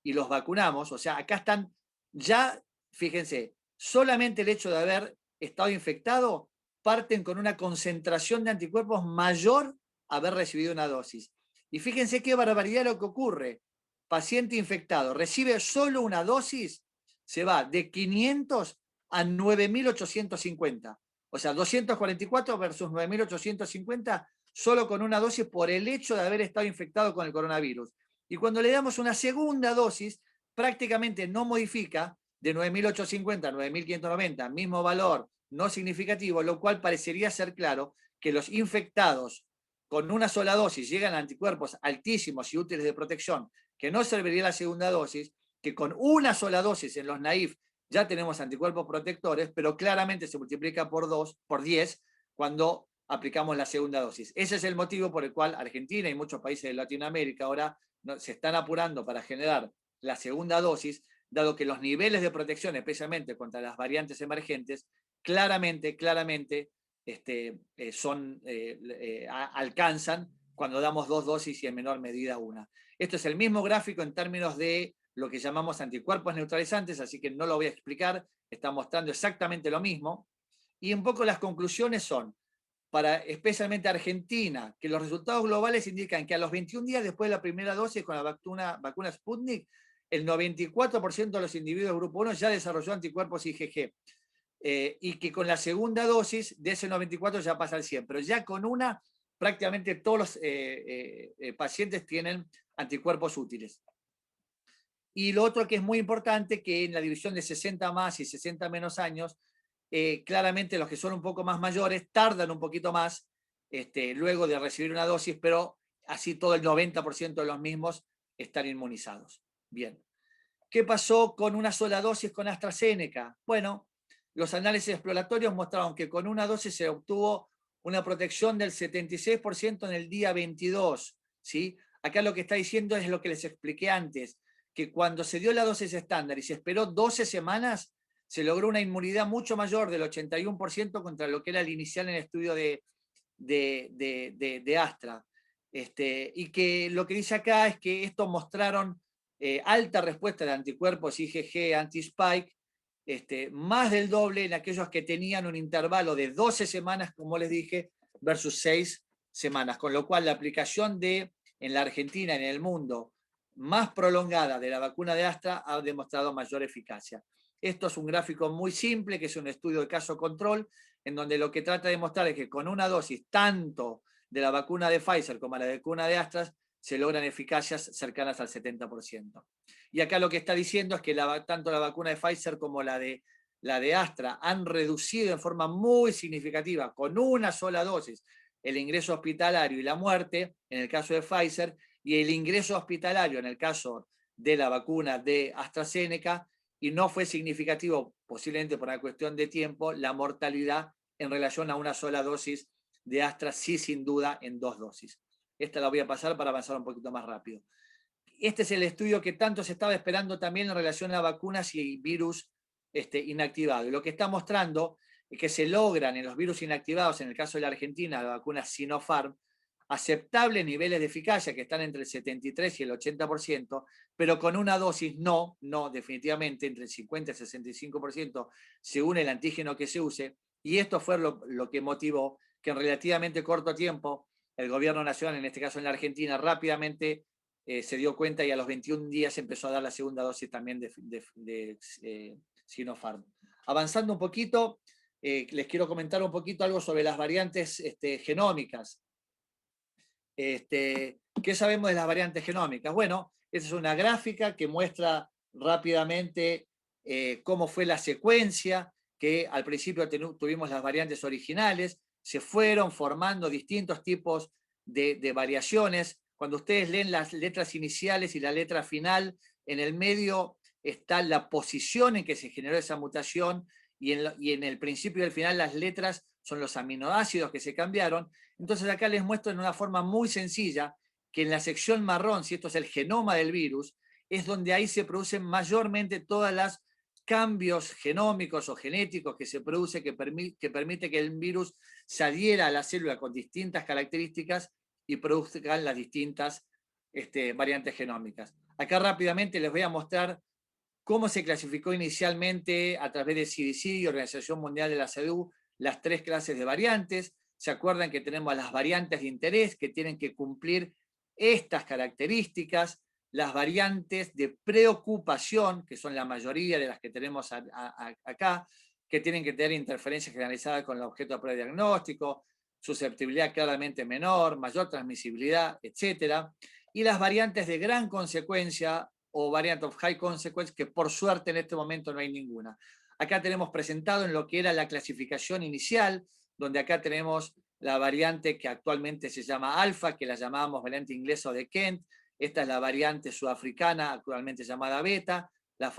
y los vacunamos, o sea, acá están ya, fíjense, solamente el hecho de haber estado infectado, parten con una concentración de anticuerpos mayor a haber recibido una dosis. Y fíjense qué barbaridad lo que ocurre. Paciente infectado recibe solo una dosis, se va de 500 a 9.850. O sea, 244 versus 9.850 solo con una dosis por el hecho de haber estado infectado con el coronavirus. Y cuando le damos una segunda dosis, prácticamente no modifica de 9.850 a 9.590, mismo valor, no significativo, lo cual parecería ser claro que los infectados con una sola dosis llegan a anticuerpos altísimos y útiles de protección, que no serviría la segunda dosis, que con una sola dosis en los naïf ya tenemos anticuerpos protectores, pero claramente se multiplica por 2, por 10, cuando aplicamos la segunda dosis. Ese es el motivo por el cual Argentina y muchos países de Latinoamérica ahora se están apurando para generar la segunda dosis, dado que los niveles de protección, especialmente contra las variantes emergentes, claramente alcanzan cuando damos 2 dosis y en menor medida una. Esto es el mismo gráfico en términos de lo que llamamos anticuerpos neutralizantes, así que no lo voy a explicar, está mostrando exactamente lo mismo. Y un poco las conclusiones son, para especialmente Argentina, que los resultados globales indican que a los 21 días después de la primera dosis con la vacuna Sputnik, el 94% de los individuos del grupo 1 ya desarrolló anticuerpos IgG. Y que con la segunda dosis de ese 94 ya pasa al 100, pero ya con una prácticamente todos los pacientes tienen anticuerpos útiles. Y lo otro que es muy importante, que en la división de 60 más y 60 menos años, claramente los que son un poco más mayores tardan un poquito más luego de recibir una dosis, pero así todo el 90% de los mismos están inmunizados. Bien. ¿Qué pasó con una sola dosis con AstraZeneca? Bueno, los análisis exploratorios mostraron que con una dosis se obtuvo una protección del 76% en el día 22. ¿Sí? Acá lo que está diciendo es lo que les expliqué antes, que cuando se dio la dosis estándar y se esperó 12 semanas, se logró una inmunidad mucho mayor del 81% contra lo que era el inicial en el estudio de Astra. Y que lo que dice acá es que estos mostraron alta respuesta de anticuerpos IgG anti-spike, más del doble en aquellos que tenían un intervalo de 12 semanas, como les dije, versus 6 semanas, con lo cual la aplicación en la Argentina, en el mundo, más prolongada de la vacuna de Astra ha demostrado mayor eficacia. Esto es un gráfico muy simple, que es un estudio de caso control, en donde lo que trata de mostrar es que con una dosis tanto de la vacuna de Pfizer como la vacuna de Astra se logran eficacias cercanas al 70%. Y acá lo que está diciendo es que tanto la vacuna de Pfizer como la de Astra han reducido en forma muy significativa, con una sola dosis, el ingreso hospitalario y la muerte, en el caso de Pfizer, y el ingreso hospitalario en el caso de la vacuna de AstraZeneca, y no fue significativo, posiblemente por una cuestión de tiempo, la mortalidad en relación a una sola dosis de Astra, sí, sin duda, en 2 dosis. Esta la voy a pasar para avanzar un poquito más rápido. Este es el estudio que tanto se estaba esperando también en relación a vacunas y virus inactivados. Y lo que está mostrando es que se logran en los virus inactivados, en el caso de la Argentina, la vacuna Sinopharm, aceptables niveles de eficacia que están entre el 73 y el 80%, pero con una dosis no, definitivamente entre el 50 y el 65% según el antígeno que se use. Y esto fue lo que motivó que en relativamente corto tiempo el gobierno nacional, en este caso en la Argentina, rápidamente se dio cuenta y a los 21 días empezó a dar la segunda dosis también de Sinopharm. Avanzando un poquito, les quiero comentar un poquito algo sobre las variantes genómicas. ¿Qué sabemos de las variantes genómicas? Bueno, esta es una gráfica que muestra rápidamente cómo fue la secuencia, que al principio tuvimos las variantes originales, se fueron formando distintos tipos de variaciones. Cuando ustedes leen las letras iniciales y la letra final, en el medio está la posición en que se generó esa mutación y en el principio y el final las letras son los aminoácidos que se cambiaron. Entonces acá les muestro en una forma muy sencilla que en la sección marrón, si esto es el genoma del virus, es donde ahí se producen mayormente todas las cambios genómicos o genéticos que se produce, que permite que el virus se adhiera a la célula con distintas características y produzcan las distintas variantes genómicas. Acá rápidamente les voy a mostrar cómo se clasificó inicialmente a través de CDC y Organización Mundial de la Salud las 3 clases de variantes. ¿Se acuerdan que tenemos las variantes de interés que tienen que cumplir estas características? Las variantes de preocupación, que son la mayoría de las que tenemos acá, que tienen que tener interferencia generalizada con el objeto de prueba de diagnóstico, susceptibilidad claramente menor, mayor transmisibilidad, etc. Y las variantes de gran consecuencia o variant of high consequence, que por suerte en este momento no hay ninguna. Acá tenemos presentado en lo que era la clasificación inicial, donde acá tenemos la variante que actualmente se llama alfa, que la llamábamos variante inglesa o de Kent. Esta es la variante sudafricana, actualmente llamada beta, la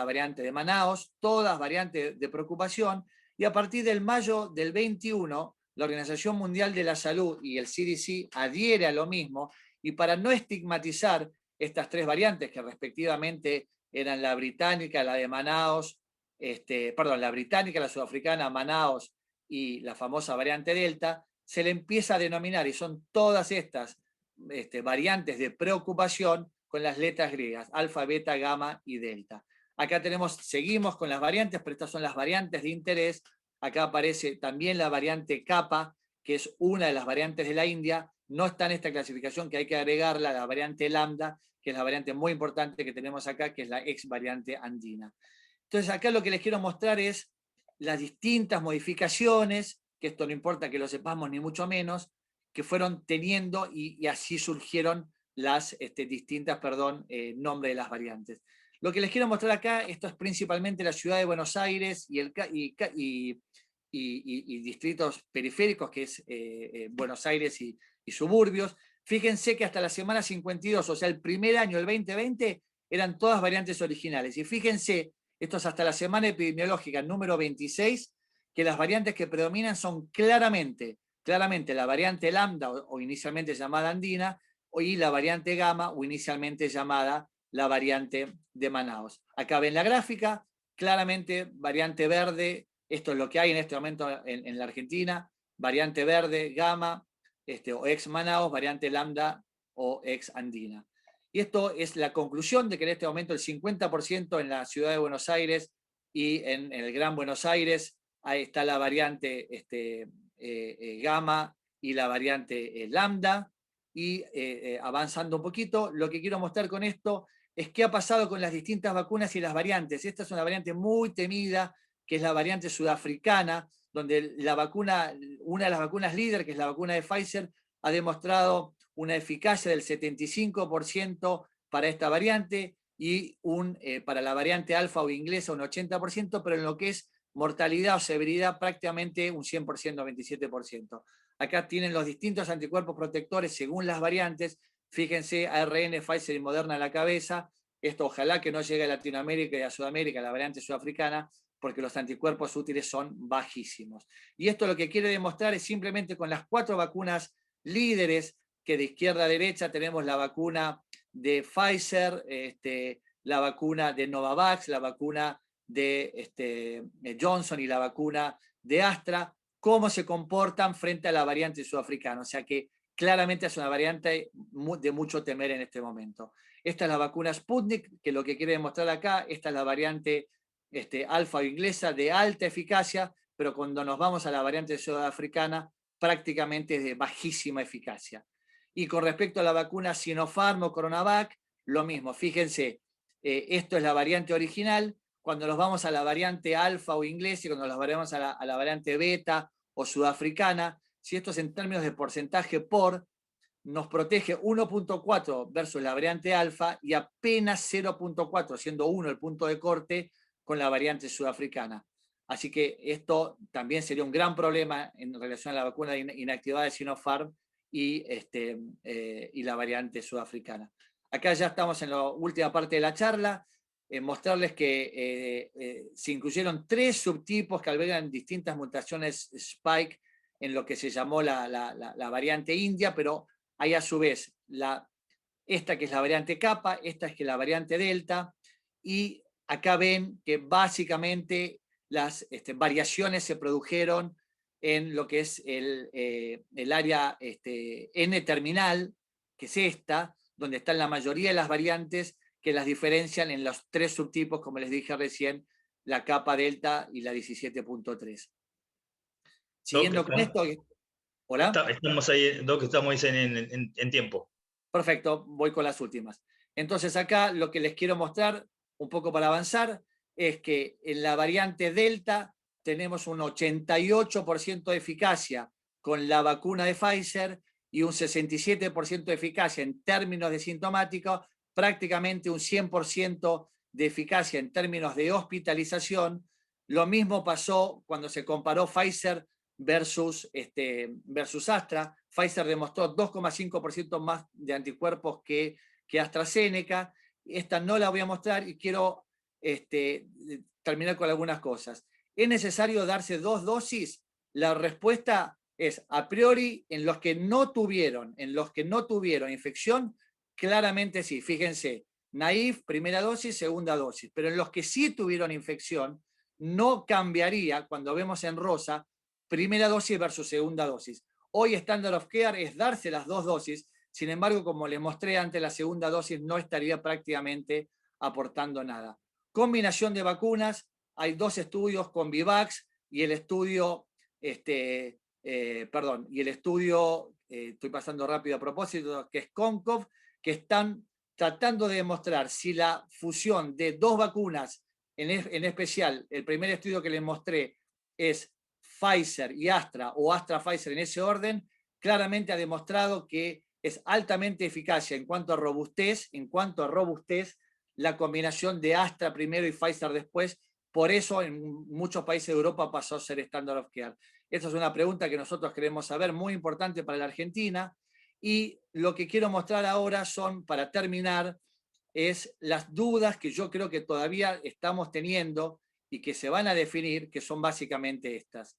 variante de Manaos, todas variantes de preocupación. Y a partir del mayo del 21, la Organización Mundial de la Salud y el CDC adhiere a lo mismo, y para no estigmatizar estas tres variantes, que respectivamente eran la británica, la de Manaos, la británica, la sudafricana, Manaos y la famosa variante Delta, se le empieza a denominar, y son todas estas variantes de preocupación con las letras griegas, alfa, beta, gamma y delta. Acá seguimos con las variantes, pero estas son las variantes de interés. Acá aparece también la variante kappa, que es una de las variantes de la India. No está en esta clasificación, que hay que agregarla, la variante lambda, que es la variante muy importante que tenemos acá, que es la ex variante andina. Entonces acá lo que les quiero mostrar es las distintas modificaciones, que esto no importa que lo sepamos ni mucho menos, que fueron teniendo y así surgieron las distintas, nombres de las variantes. Lo que les quiero mostrar acá, esto es principalmente la ciudad de Buenos Aires y distritos periféricos, que es Buenos Aires y suburbios. Fíjense que hasta la semana 52, o sea, el primer año, el 2020, eran todas variantes originales. Y fíjense, esto es hasta la semana epidemiológica número 26, que las variantes que predominan son claramente la variante lambda o inicialmente llamada andina, y la variante gamma o inicialmente llamada la variante de Manaos. Acá ven la gráfica, claramente variante verde, esto es lo que hay en este momento en la Argentina, variante verde, gamma, o ex Manaos, variante lambda o ex andina. Y esto es la conclusión de que en este momento el 50% en la ciudad de Buenos Aires y en el Gran Buenos Aires, ahí está la variante gamma y la variante lambda. Y avanzando un poquito, lo que quiero mostrar con esto es qué ha pasado con las distintas vacunas y las variantes. Esta es una variante muy temida, que es la variante sudafricana, donde una de las vacunas líder, que es la vacuna de Pfizer, ha demostrado una eficacia del 75% para esta variante y para la variante alfa o inglesa un 80%, pero en lo que es mortalidad o severidad prácticamente un 100%, 27%. Acá tienen los distintos anticuerpos protectores según las variantes. Fíjense, ARN, Pfizer y Moderna a la cabeza. Esto ojalá que no llegue a Latinoamérica y a Sudamérica, la variante sudafricana, porque los anticuerpos útiles son bajísimos. Y esto lo que quiere demostrar es simplemente con las 4 vacunas líderes, que de izquierda a derecha tenemos la vacuna de Pfizer, la vacuna de Novavax, la vacuna de Johnson y la vacuna de Astra, cómo se comportan frente a la variante sudafricana. O sea que claramente es una variante de mucho temer en este momento. Esta es la vacuna Sputnik, que lo que quiere demostrar acá, esta es la variante alfa inglesa de alta eficacia, pero cuando nos vamos a la variante sudafricana, prácticamente es de bajísima eficacia. Y con respecto a la vacuna Sinopharm o Coronavac, lo mismo. Fíjense, esto es la variante original. Cuando nos vamos a la variante alfa o inglesa y cuando nos vamos a la variante beta o sudafricana, si esto es en términos de porcentaje nos protege 1.4 versus la variante alfa y apenas 0.4, siendo 1 el punto de corte con la variante sudafricana. Así que esto también sería un gran problema en relación a la vacuna de inactivada de Sinopharm y la variante sudafricana. Acá ya estamos en la última parte de la charla, mostrarles que se incluyeron 3 subtipos que albergan distintas mutaciones spike en lo que se llamó la variante india, pero hay a su vez esta que es la variante kappa, esta es que es la variante delta, y acá ven que básicamente las variaciones se produjeron en lo que es el área N-terminal, que es esta, donde están la mayoría de las variantes que las diferencian en los 3 subtipos, como les dije recién, la kappa delta y la 17.3. Siguiendo con esto, ¿hola? Estamos ahí, Doc, estamos en tiempo. Perfecto, voy con las últimas. Entonces acá lo que les quiero mostrar, un poco para avanzar, es que en la variante Delta tenemos un 88% de eficacia con la vacuna de Pfizer y un 67% de eficacia en términos de sintomáticos, prácticamente un 100% de eficacia en términos de hospitalización Lo mismo pasó cuando se comparó Pfizer versus Astra. Pfizer demostró 2,5% más de anticuerpos que AstraZeneca. Esta no la voy a mostrar y quiero terminar con algunas cosas. ¿Es necesario darse 2 dosis? La respuesta es a priori en los que no tuvieron infección, claramente sí. Fíjense, naïf, primera dosis, segunda dosis. Pero en los que sí tuvieron infección, no cambiaría cuando vemos en rosa primera dosis versus segunda dosis. Hoy Standard of Care es darse las 2 dosis, sin embargo, como les mostré antes, la segunda dosis no estaría prácticamente aportando nada. Combinación de vacunas, hay 2 estudios con Vivax y el estudio, estoy pasando rápido a propósito, que es CONCOV, que están tratando de demostrar si la fusión de 2 vacunas, en especial el primer estudio que les mostré es Pfizer y Astra o Astra-Pfizer en ese orden, claramente ha demostrado que es altamente eficaz en cuanto a robustez, la combinación de Astra primero y Pfizer después. Por eso en muchos países de Europa pasó a ser Standard of Care. Esa es una pregunta que nosotros queremos saber, muy importante para la Argentina. Y lo que quiero mostrar ahora son, para terminar, es las dudas que yo creo que todavía estamos teniendo y que se van a definir, que son básicamente estas.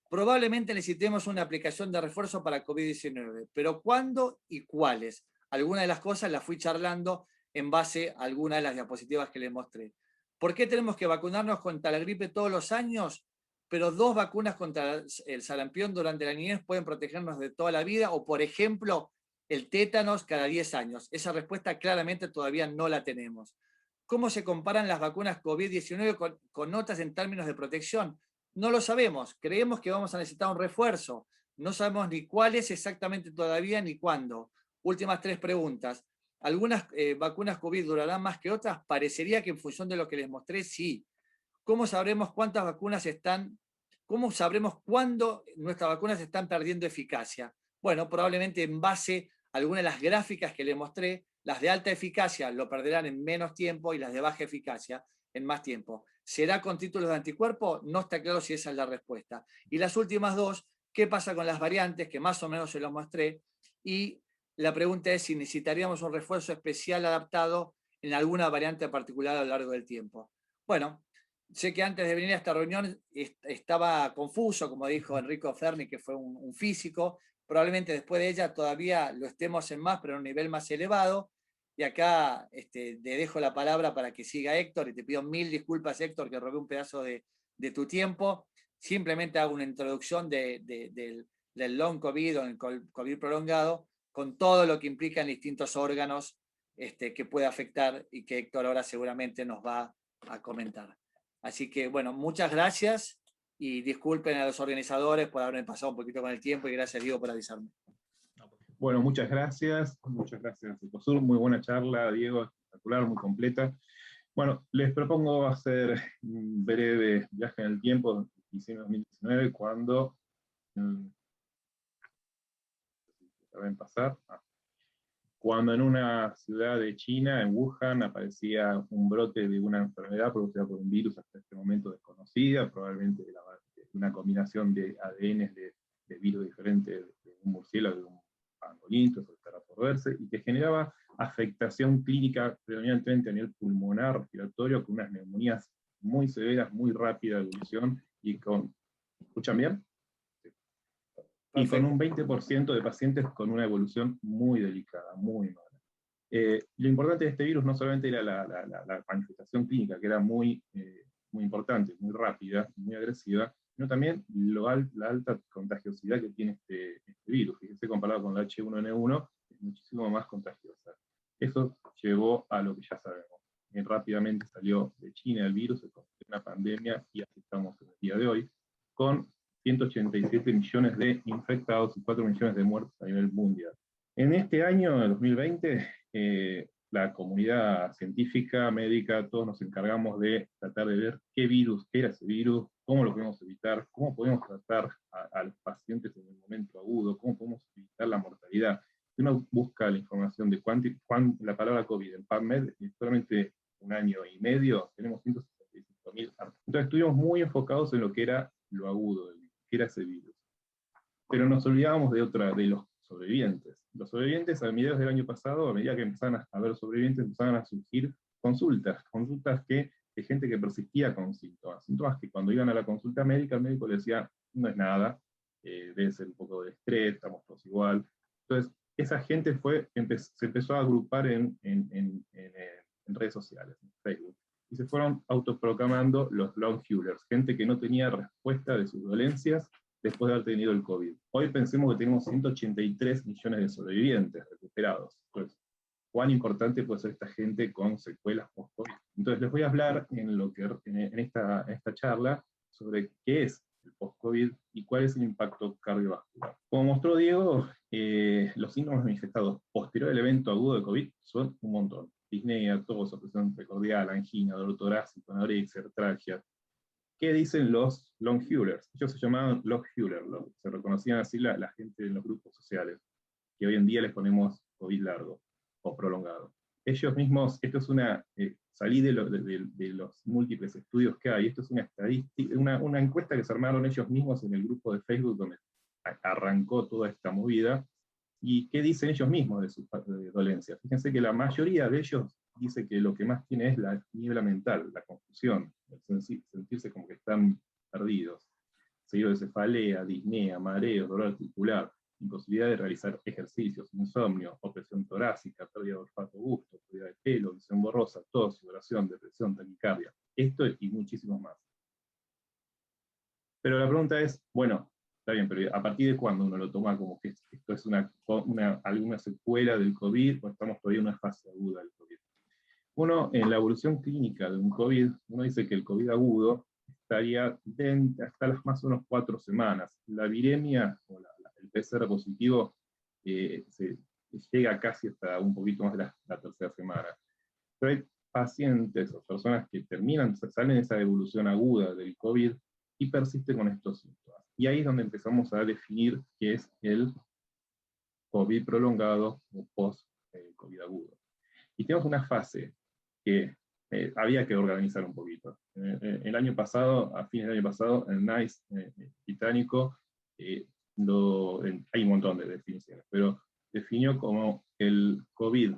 Probablemente necesitemos una aplicación de refuerzo para COVID-19, pero ¿cuándo y cuáles? Algunas de las cosas las fui charlando en base a algunas de las diapositivas que les mostré. ¿Por qué tenemos que vacunarnos contra la gripe todos los años? Pero 2 vacunas contra el sarampión durante la niñez pueden protegernos de toda la vida, o por ejemplo, el tétanos cada 10 años. Esa respuesta claramente todavía no la tenemos. ¿Cómo se comparan las vacunas COVID-19 con otras en términos de protección? No lo sabemos, creemos que vamos a necesitar un refuerzo, no sabemos ni cuál es exactamente todavía ni cuándo. Últimas 3 preguntas. ¿Algunas vacunas COVID durarán más que otras? Parecería que en función de lo que les mostré, sí. ¿Cómo sabremos cuántas vacunas cómo sabremos cuándo nuestras vacunas están perdiendo eficacia? Bueno, probablemente en base a algunas de las gráficas que les mostré, las de alta eficacia lo perderán en menos tiempo y las de baja eficacia en más tiempo. ¿Será con títulos de anticuerpo? No está claro si esa es la respuesta. Y las últimas 2, ¿qué pasa con las variantes? Que más o menos se los mostré. Y la pregunta es si necesitaríamos un refuerzo especial adaptado en alguna variante particular a lo largo del tiempo. Bueno, sé que antes de venir a esta reunión estaba confuso, como dijo Enrico Fermi, que fue un físico. Probablemente después de ella todavía lo estemos en más, pero a un nivel más elevado. Y acá le dejo la palabra para que siga Héctor, y te pido 1000 disculpas, Héctor, que robé un pedazo de tu tiempo. Simplemente hago una introducción del long COVID o el COVID prolongado, con todo lo que implica en distintos órganos que puede afectar y que Héctor ahora seguramente nos va a comentar. Así que, bueno, muchas gracias y disculpen a los organizadores por haberme pasado un poquito con el tiempo, y gracias, Diego, por avisarme. Bueno, muchas gracias, Ecosur, muy buena charla, Diego, espectacular, muy completa. Bueno, les propongo hacer un breve viaje en el tiempo, diciembre de 2019, cuando, ¿saben pasar? Cuando en una ciudad de China, en Wuhan, aparecía un brote de una enfermedad producida por un virus hasta este momento desconocida, probablemente una combinación de ADN de virus diferentes, de un murciélago, de un pangolín, eso estará por verse, y que generaba afectación clínica predominantemente a nivel pulmonar, respiratorio, con unas neumonías muy severas, muy rápida de evolución, y con, ¿escuchan bien? Y con un 20% de pacientes con una evolución muy delicada, muy mala. Lo importante de este virus no solamente era la manifestación clínica, que era muy importante, muy rápida, muy agresiva, sino también la alta contagiosidad que tiene este virus. Fíjense, comparado con la H1N1, es muchísimo más contagiosa. Eso llevó a lo que ya sabemos. Rápidamente salió de China el virus, se convirtió en una pandemia, y así estamos en el día de hoy, con 187 millones de infectados y 4 millones de muertos a nivel mundial. En este año, en 2020, la comunidad científica, médica, todos nos encargamos de tratar de ver qué era ese virus, cómo lo podemos evitar, cómo podemos tratar a los pacientes en el momento agudo, cómo podemos evitar la mortalidad. Si uno busca la información de la palabra COVID en PubMed, en solamente un año y medio tenemos 165.000 Entonces estuvimos muy enfocados en lo que era lo agudo del virus, que era ese virus. Pero nos olvidábamos de los sobrevivientes. Los sobrevivientes, a mediados del año pasado, a medida que empezaban a haber sobrevivientes, empezaban a surgir consultas de gente que persistía con síntomas que cuando iban a la consulta médica, el médico le decía, no es nada, debe ser un poco de estrés, estamos todos igual. Entonces, esa gente se empezó a agrupar en redes sociales, en Facebook, y se fueron autoproclamando los long haulers, gente que no tenía respuesta de sus dolencias después de haber tenido el COVID. Hoy pensemos que tenemos 183 millones de sobrevivientes recuperados. Entonces, ¿cuán importante puede ser esta gente con secuelas post-COVID? Entonces, les voy a hablar en esta charla sobre qué es el post-COVID y cuál es el impacto cardiovascular. Como mostró Diego, los síntomas manifestados posterior al evento agudo de COVID son un montón. Disnea, tos, opresión precordial, angina, dolor torácico, anorexia, artralgia. ¿Qué dicen los long haulers? Ellos se llamaban long haulers, se reconocían así la gente en los grupos sociales, que hoy en día les ponemos COVID largo o prolongado. Ellos mismos, esto es salí de los múltiples estudios que hay, esto es una estadística, una encuesta que se armaron ellos mismos en el grupo de Facebook donde arrancó toda esta movida. ¿Y qué dicen ellos mismos de sus dolencias? Fíjense que la mayoría de ellos dice que lo que más tiene es la niebla mental, la confusión, el sentirse como que están perdidos. Seguido de cefalea, disnea, mareo, dolor articular, imposibilidad de realizar ejercicios, insomnio, opresión torácica, pérdida de olfato gusto, pérdida de pelo, visión borrosa, tos, sudoración, depresión, taquicardia. Esto y muchísimos más. Pero la pregunta es, bueno, está bien, pero ¿a partir de cuándo uno lo toma como que esto es alguna secuela del COVID o estamos todavía en una fase aguda del COVID? Uno, en la evolución clínica de un COVID, uno dice que el COVID agudo estaría hasta más o menos 4 semanas. La viremia, o el PCR positivo, se llega casi hasta un poquito más de la tercera semana. Pero hay pacientes o personas que salen de esa evolución aguda del COVID y persisten con estos síntomas. Y ahí es donde empezamos a definir qué es el COVID prolongado o post-COVID agudo. Y tenemos una fase que había que organizar un poquito. El año pasado, a fines del año pasado, el NICE británico, hay un montón de definiciones, pero definió como el COVID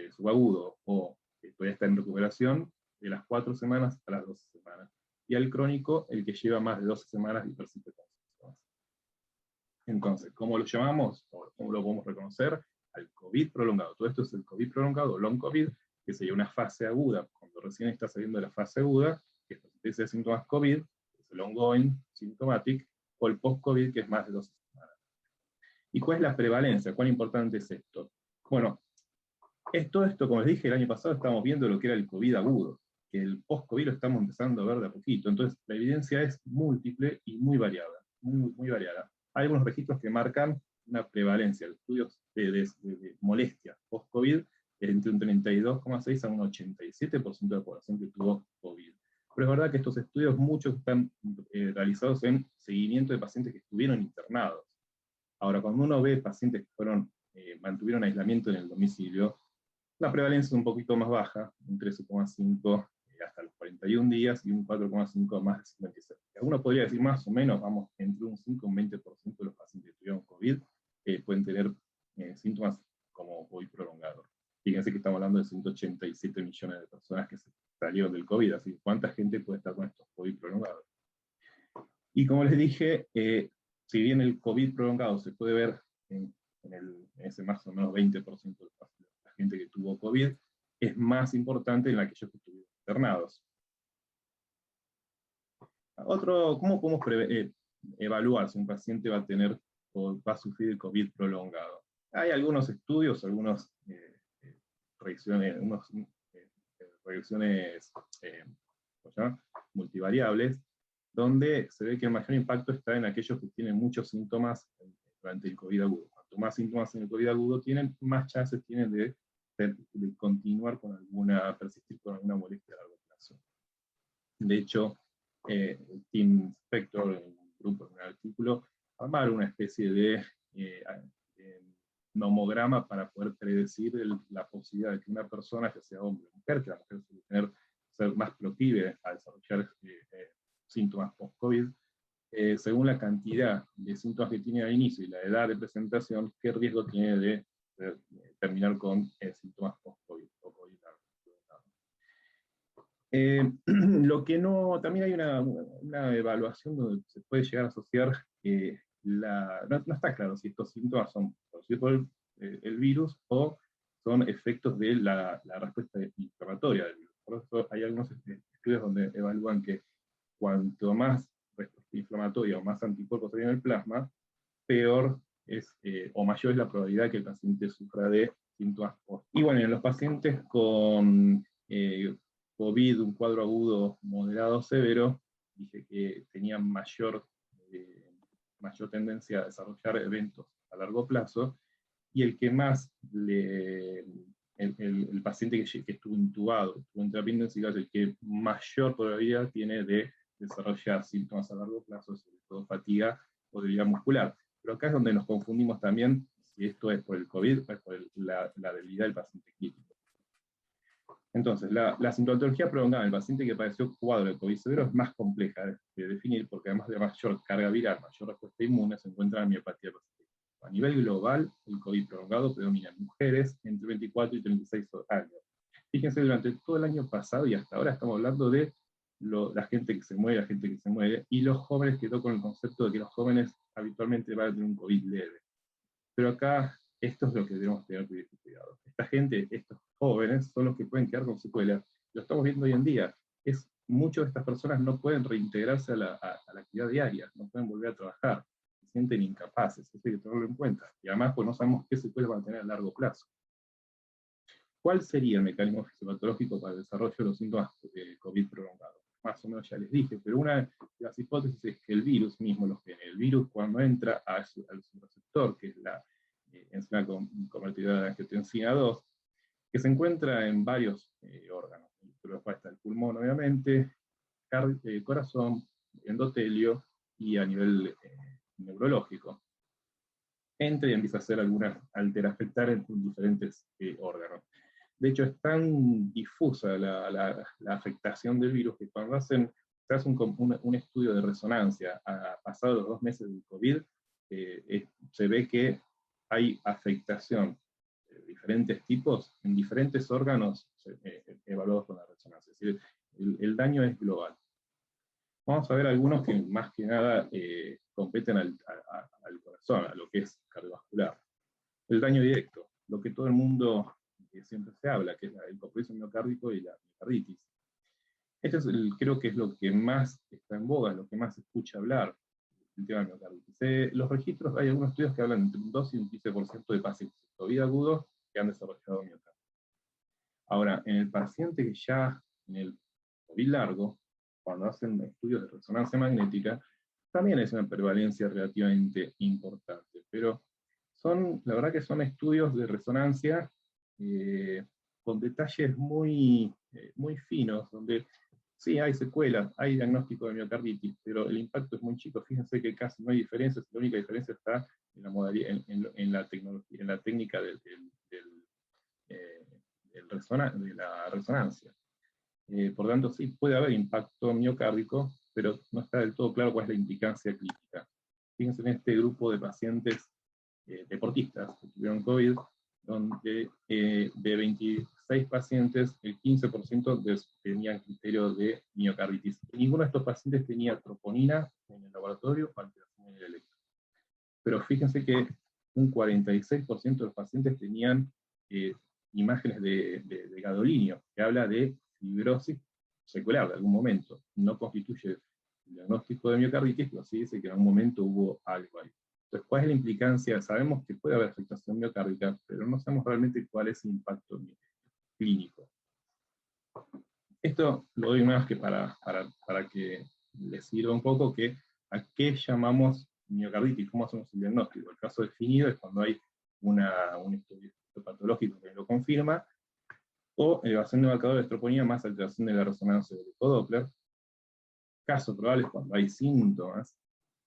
subagudo o que todavía está en recuperación de las 4 semanas a las 12 semanas. Y al crónico, el que lleva más de 12 semanas y persiste con síntomas. Entonces, ¿cómo lo llamamos? ¿O cómo lo podemos reconocer? Al COVID prolongado. Todo esto es el COVID prolongado, long COVID, que sería una fase aguda, cuando recién está saliendo de la fase aguda, que es la especie de síntomas COVID, que es el ongoing symptomatic, o el post-COVID, que es más de 12 semanas. ¿Y cuál es la prevalencia? ¿Cuán importante es esto? Bueno, todo esto, como les dije, el año pasado estábamos viendo lo que era el COVID agudo, que el post-COVID lo estamos empezando a ver de a poquito. Entonces, la evidencia es múltiple y muy variada, muy variada. Hay algunos registros que marcan una prevalencia de estudios de molestias post-COVID entre un 32,6 a un 87% de la población que tuvo COVID. Pero es verdad que estos estudios muchos están realizados en seguimiento de pacientes que estuvieron internados. Ahora, cuando uno ve pacientes que mantuvieron aislamiento en el domicilio, la prevalencia es un poquito más baja, un 13,5 hasta los 41 días y un 4,5 más de 56. Uno podría decir más o menos, vamos, entre un 5 y un 20% de los pacientes que tuvieron COVID pueden tener síntomas como COVID prolongado. Fíjense que estamos hablando de 187 millones de personas que salieron del COVID, así que ¿cuánta gente puede estar con estos COVID prolongados? Y como les dije, si bien el COVID prolongado se puede ver en ese más o menos 20% de la gente que tuvo COVID, es más importante en aquellos que estuvieron internados. ¿Cómo podemos evaluar si un paciente va a tener o va a sufrir el COVID prolongado? Hay algunos estudios, algunas reacciones multivariables, donde se ve que el mayor impacto está en aquellos que tienen muchos síntomas durante el COVID agudo. Cuanto más síntomas en el COVID agudo tienen, más chances tienen de continuar persistir con alguna molestia a largo plazo. De hecho, Tim Spector, en un grupo, en un artículo, armaron una especie de nomograma para poder predecir la posibilidad de que una persona, ya sea hombre o mujer, que la mujer suele ser más proclive a desarrollar síntomas post-COVID, según la cantidad de síntomas que tiene al inicio y la edad de presentación, qué riesgo tiene de terminar con síntomas post-COVID o COVID. Lo que no, también hay una evaluación donde se puede llegar a asociar, no está claro si estos síntomas son producidos por el virus o son efectos de la respuesta inflamatoria del virus. Por eso hay algunos estudios donde evalúan que cuanto más respuesta inflamatoria o más anticuerpos hay en el plasma, peor es, o mayor es la probabilidad que el paciente sufra de síntomas post. Y bueno, en los pacientes con COVID, un cuadro agudo moderado severo, dije que tenían mayor tendencia a desarrollar eventos a largo plazo, y el que más el paciente que estuvo intubado, estuvo en terapia intensiva, es el que mayor probabilidad tiene de desarrollar síntomas a largo plazo, sobre todo fatiga o debilidad muscular. Pero acá es donde nos confundimos también si esto es por el COVID o es por la debilidad del paciente crítico. Entonces, la sintomatología prolongada en el paciente que padeció cuadro de COVID severo es más compleja de definir, porque además de mayor carga viral, mayor respuesta inmune, se encuentra la miopatía persistiente. A nivel global, el COVID prolongado predomina en mujeres entre 24 y 36 años. Fíjense, durante todo el año pasado y hasta ahora estamos hablando de la gente que se muere, la gente que se muere, y los jóvenes, quedó con el concepto de que los jóvenes habitualmente van a tener un COVID leve. Pero acá, esto es lo que debemos tener cuidado. Esta gente, estos jóvenes, son los que pueden quedar con secuelas. Lo estamos viendo hoy en día. Muchas de estas personas no pueden reintegrarse a la actividad diaria, no pueden volver a trabajar, se sienten incapaces, eso hay que tenerlo en cuenta. Y además, pues no sabemos qué secuelas van a tener a largo plazo. ¿Cuál sería el mecanismo fisiopatológico para el desarrollo de los síntomas de COVID prolongado? Más o menos ya les dije, pero una de las hipótesis es que el virus mismo los tiene. El virus, cuando entra al receptor, que es la enzima convertidora de angiotensina 2, que se encuentra en varios órganos. Pero después está el pulmón, obviamente, corazón, endotelio y a nivel neurológico. Entra y empieza a hacer algunas afectar en diferentes órganos. De hecho, es tan difusa la afectación del virus que cuando se hace un estudio de resonancia pasados los 2 meses del COVID, se ve que hay afectación de diferentes tipos en diferentes órganos evaluados con la resonancia. Es decir, el daño es global. Vamos a ver algunos que más que nada competen al corazón, a lo que es cardiovascular. El daño directo, lo que todo el mundo siempre se habla, que es el compromiso miocárdico y la miocarditis. Este creo que es lo que más está en boga, lo que más se escucha hablar, el tema de miocarditis. Los registros, hay algunos estudios que hablan entre un 2 y un 15% de pacientes de COVID agudos que han desarrollado miocarditis. Ahora, en el paciente que ya, en el COVID largo, cuando hacen estudios de resonancia magnética, también es una prevalencia relativamente importante, pero la verdad que son estudios de resonancia con detalles muy finos, donde sí hay secuelas, hay diagnóstico de miocarditis, pero el impacto es muy chico. Fíjense que casi no hay diferencias, la única diferencia está en la modalidad, en la tecnología, en la técnica de la resonancia. Por tanto, sí puede haber impacto miocárdico, pero no está del todo claro cuál es la implicancia clínica. Fíjense en este grupo de pacientes deportistas que tuvieron COVID, donde de 26 pacientes, el 15% tenían criterio de miocarditis. Ninguno de estos pacientes tenía troponina en el laboratorio o alteración en el electro. Pero fíjense que un 46% de los pacientes tenían imágenes de gadolinio, que habla de fibrosis secular de algún momento. No constituye el diagnóstico de miocarditis, pero sí dice que en algún momento hubo algo ahí. Entonces, ¿cuál es la implicancia? Sabemos que puede haber afectación miocárdica, pero no sabemos realmente cuál es el impacto clínico. Esto lo doy una vez que para que les sirva un poco a qué llamamos miocarditis, cómo hacemos el diagnóstico. El caso definido es cuando hay un estudio patológico que lo confirma, o elevación de marcador de troponina más alteración de la resonancia del ecodoppler. Caso probable es cuando hay síntomas,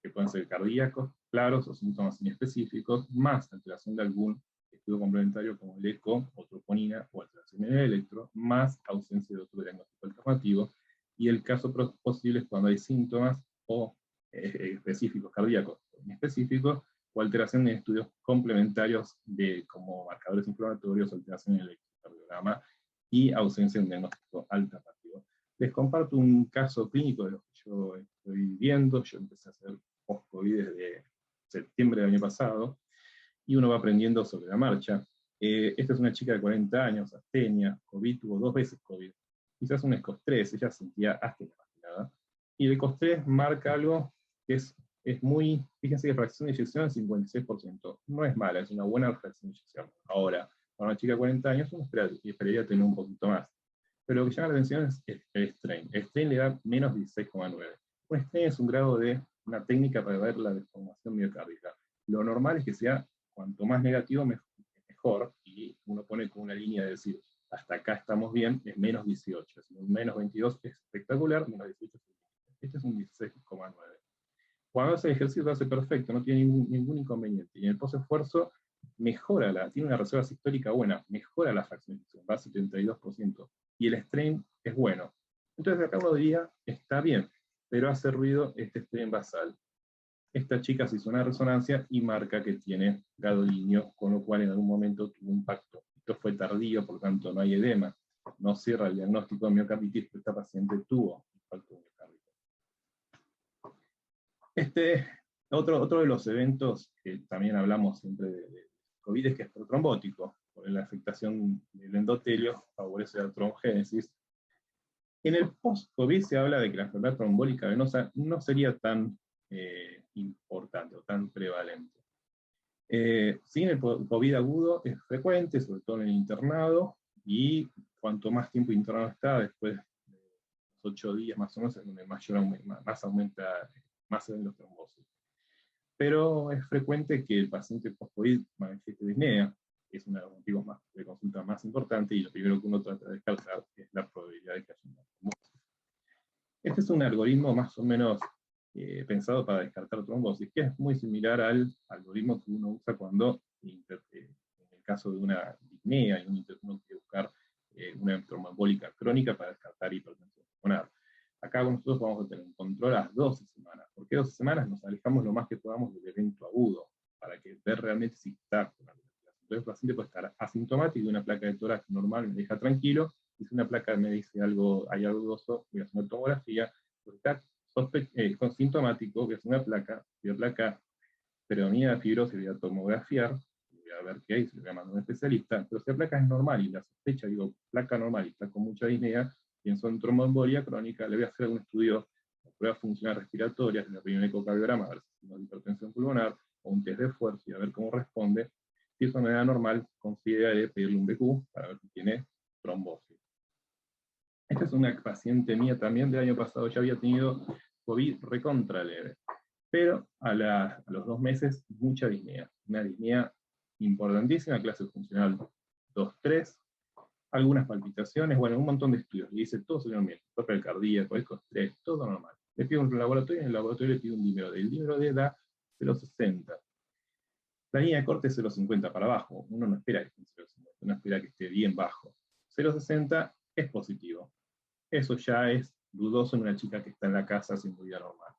que pueden ser cardíacos, claros o síntomas inespecíficos, más alteración de algún estudio complementario como el eco, o troponina, o alteración en el electro, más ausencia de otro diagnóstico alternativo, y el caso posible es cuando hay síntomas o específicos cardíacos, específicos, o alteración en estudios complementarios como marcadores inflamatorios, alteración en el electrocardiograma y ausencia de un diagnóstico alternativo. Les comparto un caso clínico de lo que yo estoy viendo. Yo empecé a hacer post-COVID desde septiembre del año pasado, y uno va aprendiendo sobre la marcha. Esta es una chica de 40 años, astenia, COVID, tuvo 2 veces COVID. Quizás un ECOS-3, ella sentía astenia más que nada. Y el ECOS-3 marca algo que es muy, fíjense que fracción de eyección es 56%. No es mala, es una buena fracción de eyección. Ahora, para una chica de 40 años, uno esperaría tener un poquito más. Pero lo que llama la atención es el strain. El strain le da menos 16,9. Un strain es un grado de una técnica para ver la deformación miocárdica. Lo normal es que sea cuanto más negativo, mejor, y uno pone con una línea de decir, hasta acá estamos bien, es menos 18. Si un menos 22 es espectacular, menos 18 es este es un 16,9. Cuando hace el ejercicio lo hace perfecto, no tiene ningún inconveniente. Y en el post-esfuerzo mejora, tiene una reserva sistólica buena, mejora la fracción de eyección, va a 72%. Y el strain es bueno. Entonces acá uno diría, está bien, pero hace ruido este strain basal. Esta chica se hizo una resonancia y marca que tiene gadolinio, con lo cual en algún momento tuvo impacto. Esto fue tardío, por lo tanto no hay edema. No cierra el diagnóstico de miocarditis, pero esta paciente tuvo impacto miocárdico. Otro de los eventos que también hablamos siempre de COVID es que es protrombótico, por la afectación del endotelio, favorece la trombogénesis. En el post-COVID se habla de que la enfermedad trombólica venosa no sería tan importante o tan prevalente. Sí, el COVID agudo es frecuente, sobre todo en el internado, y cuanto más tiempo internado está, después de 8 días más o menos, es donde más aumenta, más se ven los trombosis. Pero es frecuente que el paciente post-COVID manifieste disnea, que es uno de los motivos de consulta más importantes, y lo primero que uno trata de descartar es la probabilidad de que haya una trombosis. Este es un algoritmo más o menos pensado para descartar trombosis, que es muy similar al algoritmo que uno usa cuando, en el caso de una disnea, y uno quiere buscar una tromboembólica crónica para descartar hipertensión pulmonar. Acá nosotros vamos a tener un control a las 12 semanas. ¿Por qué 12 semanas? Nos alejamos lo más que podamos del evento agudo, para que ver realmente si está con la respiración. Entonces el paciente puede estar asintomático, y una placa de tórax normal me deja tranquilo, y si una placa me dice hay algo dudoso, voy a hacer una tomografía, pues está con sintomático, voy a hacer una placa predominada de fibrosis, voy a tomografiar, voy a ver qué hay, se le voy a mandar a un especialista, pero si la placa es normal y la sospecha, digo, placa normal y está con mucha disnea, pienso en tromboembolia crónica, le voy a hacer un estudio de pruebas funcionales respiratorias, le doy un ecocardiograma, a ver si no hay hipertensión pulmonar, o un test de esfuerzo y a ver cómo responde. Si eso me da normal, consideraré pedirle un BQ para ver si tiene trombosis. Esta es una paciente mía también del año pasado, ya había tenido COVID recontra leve, pero a los 2 meses mucha disnea, una disnea importantísima, clase funcional 2-3, algunas palpitaciones, bueno, un montón de estudios, le dice todo salió bien, toca el cardíaco, ECOS-3, todo normal. Le pido un laboratorio, y en el laboratorio le pido un dímero D. El dímero D da 0,60. La línea de corte es 0,50 para abajo, uno no espera que esté en 0,50, uno espera que esté bien bajo. 0,60 es positivo. Eso ya es dudoso en una chica que está en la casa haciendo vida normal.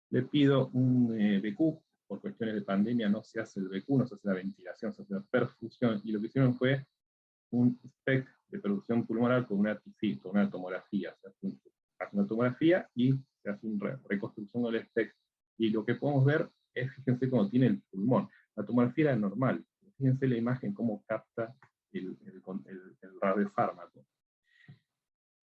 Le pido un BQ, por cuestiones de pandemia no se hace el BQ, no se hace la ventilación, se hace la perfusión, y lo que hicieron fue un SPECT de perfusión pulmonar con una TIFI, con una tomografía. Se hace una tomografía y se hace una reconstrucción del SPECT. Y lo que podemos ver es, fíjense cómo tiene el pulmón. La tomografía era normal. Fíjense la imagen, cómo capta el radiofármaco.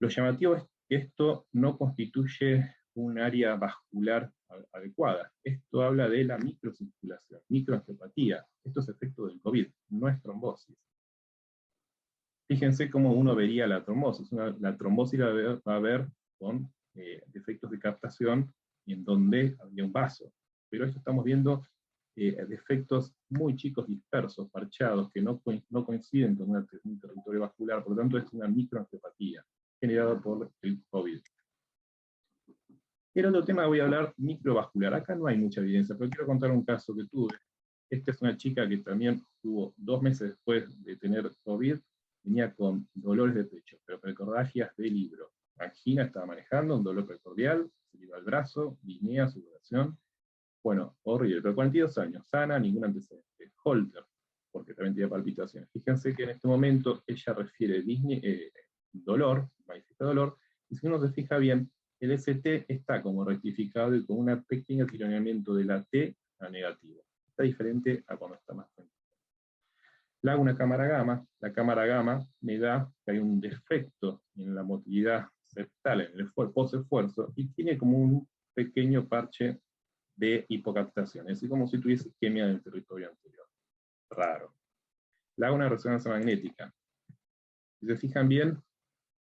Lo llamativo es que esto no constituye un área vascular adecuada. Esto habla de la microcirculación, microangiopatía. Esto es efecto del COVID, no es trombosis. Fíjense cómo uno vería la trombosis. La trombosis la va a ver con defectos de captación, y en donde había un vaso. Pero esto estamos viendo defectos muy chicos, dispersos, parchados, que no coinciden con un territorio vascular, por lo tanto es una microangiopatía generada por el COVID. El otro tema voy a hablar microvascular. Acá no hay mucha evidencia, pero quiero contar un caso que tuve. Esta es una chica que también tuvo 2 meses después de tener COVID, venía con dolores de pecho, pero precordagias de libro. angina estaba manejando, un dolor precordial, se le iba al brazo, disnea, sudoración. Bueno, horrible, pero 42 años, sana, ningún antecedente. Holter, porque también tenía palpitaciones. Fíjense que en este momento ella refiere dolor, manifiesta dolor, y si uno se fija bien, el ST está como rectificado y con un pequeño tironeamiento de la T a negativo. Está diferente a cuando está más tranquilo. Le hago una cámara gamma, la cámara gamma me da que hay un defecto en la motilidad septal, en el post-esfuerzo, y tiene como un pequeño parche de hipocaptación, es decir, como si tuviese isquemia del territorio anterior. Raro. Le hago una resonancia magnética. Si se fijan bien,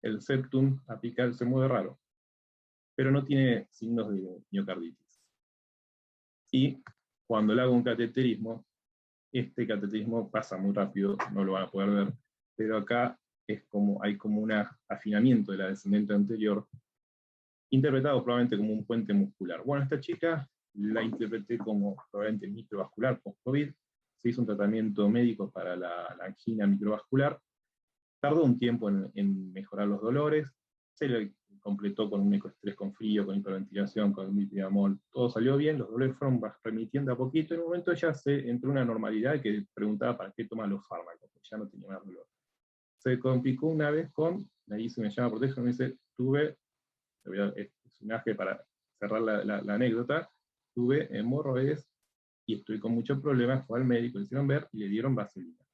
el septum apical se mueve raro, pero no tiene signos de miocarditis. Y cuando le hago un cateterismo, este cateterismo pasa muy rápido, no lo van a poder ver, pero acá hay como un afinamiento de la descendente anterior, interpretado probablemente como un puente muscular. Bueno, esta chica la interpreté como probablemente microvascular post-COVID, se hizo un tratamiento médico para la angina microvascular, tardó un tiempo en mejorar los dolores, se le completó con un ecoestrés con frío, con hiperventilación, con mipridamol, todo salió bien, los dolores fueron remitiendo a poquito, en un momento ella se entró en una normalidad que preguntaba para qué toma los fármacos, porque ya no tenía más dolor. Se complicó una vez ahí se me llama por teléfono, me dice, es un aje para cerrar la anécdota, tuve hemorroides y estoy con muchos problemas, fue al médico, le hicieron ver y le dieron vaselina.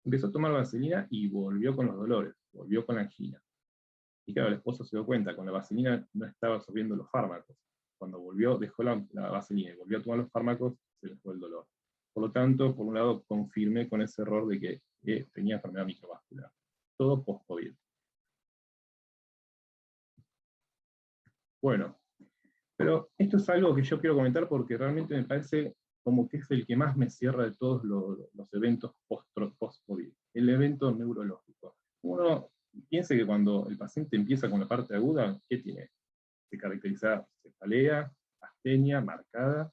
Empezó a tomar vaselina y volvió con los dolores, volvió con la angina. Y claro, el esposo se dio cuenta, con la vaselina no estaba absorbiendo los fármacos. Cuando volvió, dejó la vaselina y volvió a tomar los fármacos, se le fue el dolor. Por lo tanto, por un lado, confirmé con ese error de que tenía enfermedad microvascular. Todo post-COVID. Bueno, pero esto es algo que yo quiero comentar porque realmente me parece como que es el que más me cierra de todos los eventos post-COVID, el evento neurológico. Uno piensa que cuando el paciente empieza con la parte aguda, ¿qué tiene? Se caracteriza cefalea, astenia marcada,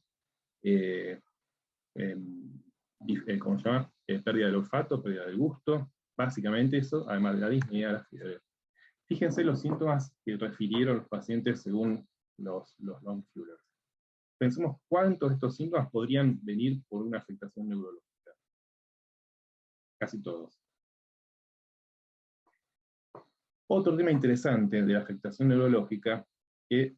¿cómo se llama? Pérdida del olfato, pérdida del gusto, básicamente eso, además de la disnea, la fiebre. Fíjense los síntomas que refirieron los pacientes según los Longfullers. Pensemos cuántos de estos síntomas podrían venir por una afectación neurológica. Casi todos. Otro tema interesante de la afectación neurológica, que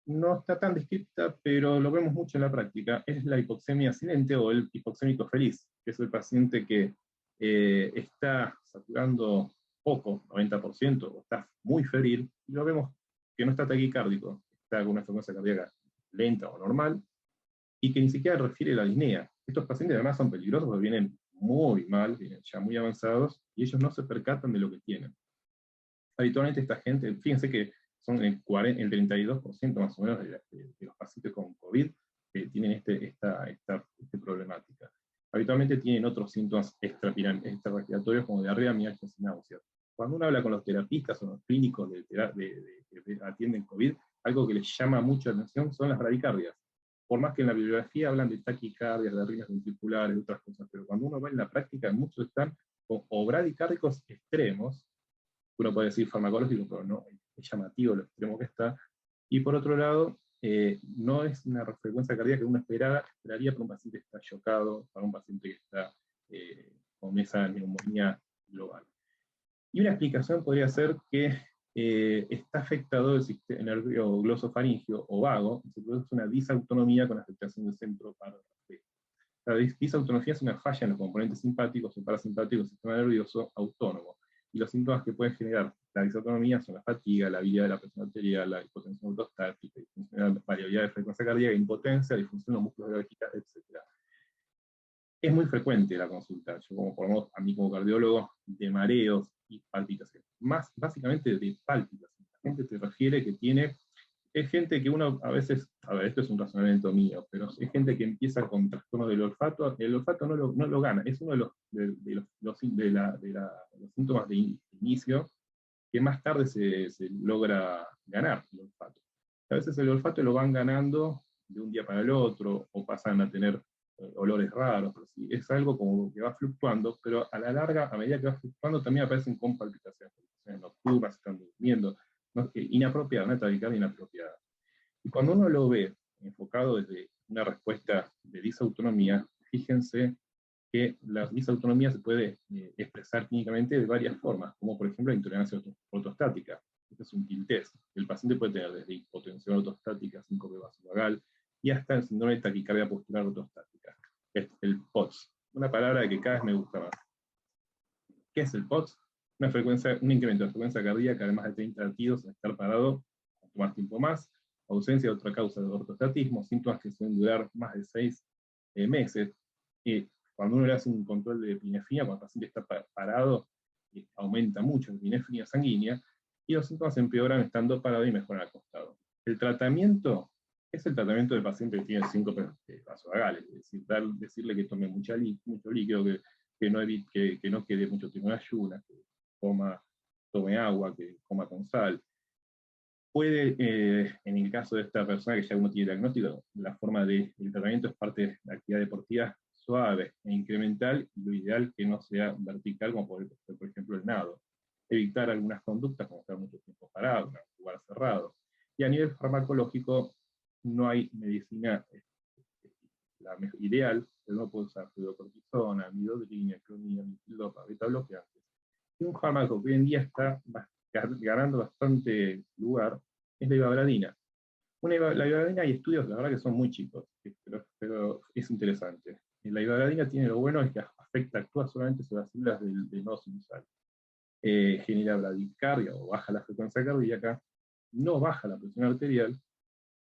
no está tan descrita, pero lo vemos mucho en la práctica, es la hipoxemia silente o el hipoxémico feliz, que es el paciente que está saturando poco, 90%, o está muy febril, y lo vemos que no está taquicárdico, está con una frecuencia cardíaca lenta o normal, y que ni siquiera refiere la disnea. Estos pacientes además son peligrosos porque vienen muy mal, vienen ya muy avanzados, y ellos no se percatan de lo que tienen. Habitualmente esta gente, fíjense que son el 32% más o menos de los pacientes con COVID que tienen esta problemática. Habitualmente tienen otros síntomas extrarrespiratorios como diarrea, mialgias y náuseas. Cuando uno habla con los terapistas o los clínicos que atienden COVID, algo que les llama mucho la atención son las bradicardias. Por más que en la bibliografía hablan de taquicardias, de arritmias ventriculares, de otras cosas, pero cuando uno va en la práctica, muchos están o bradicárdicos extremos, uno puede decir farmacológico, pero no, es llamativo lo extremo que está, y por otro lado, no es una frecuencia cardíaca que uno esperaría para un paciente que está chocado, para un paciente que está con esa neumonía global. Y una explicación podría ser que está afectado el sistema nervio glosofaringio o vago, y se produce una disautonomía con afectación del centro parafragmático. La disautonomía es una falla en los componentes simpáticos o parasimpáticos del sistema nervioso autónomo, y los síntomas que pueden generar la disautonomía son la fatiga, la vía de la presión arterial, la hipotensión ortostática, la variabilidad de frecuencia cardíaca, impotencia, disfunción de los músculos de la vejiga, etc. Es muy frecuente la consulta, yo a mí como cardiólogo, de mareos y palpitaciones. Básicamente de palpitaciones. La gente te refiere que es gente que uno a veces, esto es un razonamiento mío, pero es gente que empieza con trastornos del olfato, el olfato no lo gana, es uno de los síntomas de inicio que más tarde se logra ganar el olfato. A veces el olfato lo van ganando de un día para el otro, o pasan a tener olores raros, pero sí, es algo como que va fluctuando, pero a la larga, a medida que va fluctuando, también aparecen con palpitaciones nocturnas, están durmiendo. ¿no? Inapropiada, una taquicardia inapropiada. Y cuando uno lo ve enfocado desde una respuesta de disautonomía, fíjense que la disautonomía se puede expresar clínicamente de varias formas, como por ejemplo la intolerancia ortostática. Este es un TIL test. El paciente puede tener desde hipotensión ortostática, síncope vasovagal, y hasta el síndrome de taquicardia postural ortostática. Es el POTS, una palabra que cada vez me gusta más. ¿Qué es el POTS? Un incremento de frecuencia cardíaca de más de 30 latidos al estar parado, más tiempo más, ausencia de otra causa de ortostatismo, síntomas que suelen durar más de 6 meses. Cuando uno le hace un control de epinefrina, cuando el paciente está parado, aumenta mucho la epinefrina sanguínea, y los síntomas empeoran estando parado y mejoran acostado. El tratamiento es el tratamiento del paciente que tiene síncopes vasovagales, es decir, decirle que tome mucho líquido, que no quede mucho tiempo en ayunas, que tome agua, que coma con sal. Puede, en el caso de esta persona que ya uno tiene diagnóstico, la forma del tratamiento es parte de la actividad deportiva suave e incremental, y lo ideal que no sea vertical, como por ejemplo el nado. Evitar algunas conductas, como estar mucho tiempo parado, en un lugar cerrado. Y a nivel farmacológico, no hay medicina ideal, pero no puede usar fluorocortisona, midodrina, clonina, metildopa, beta bloqueantes. Y un fármaco que hoy en día está ganando bastante lugar es la ivabradina. La ivabradina hay estudios, la verdad que son muy chicos, pero es interesante. La ivabradina tiene lo bueno es que actúa solamente sobre las células del nodo sinusal. Genera bradicardia o baja la frecuencia cardíaca, no baja la presión arterial,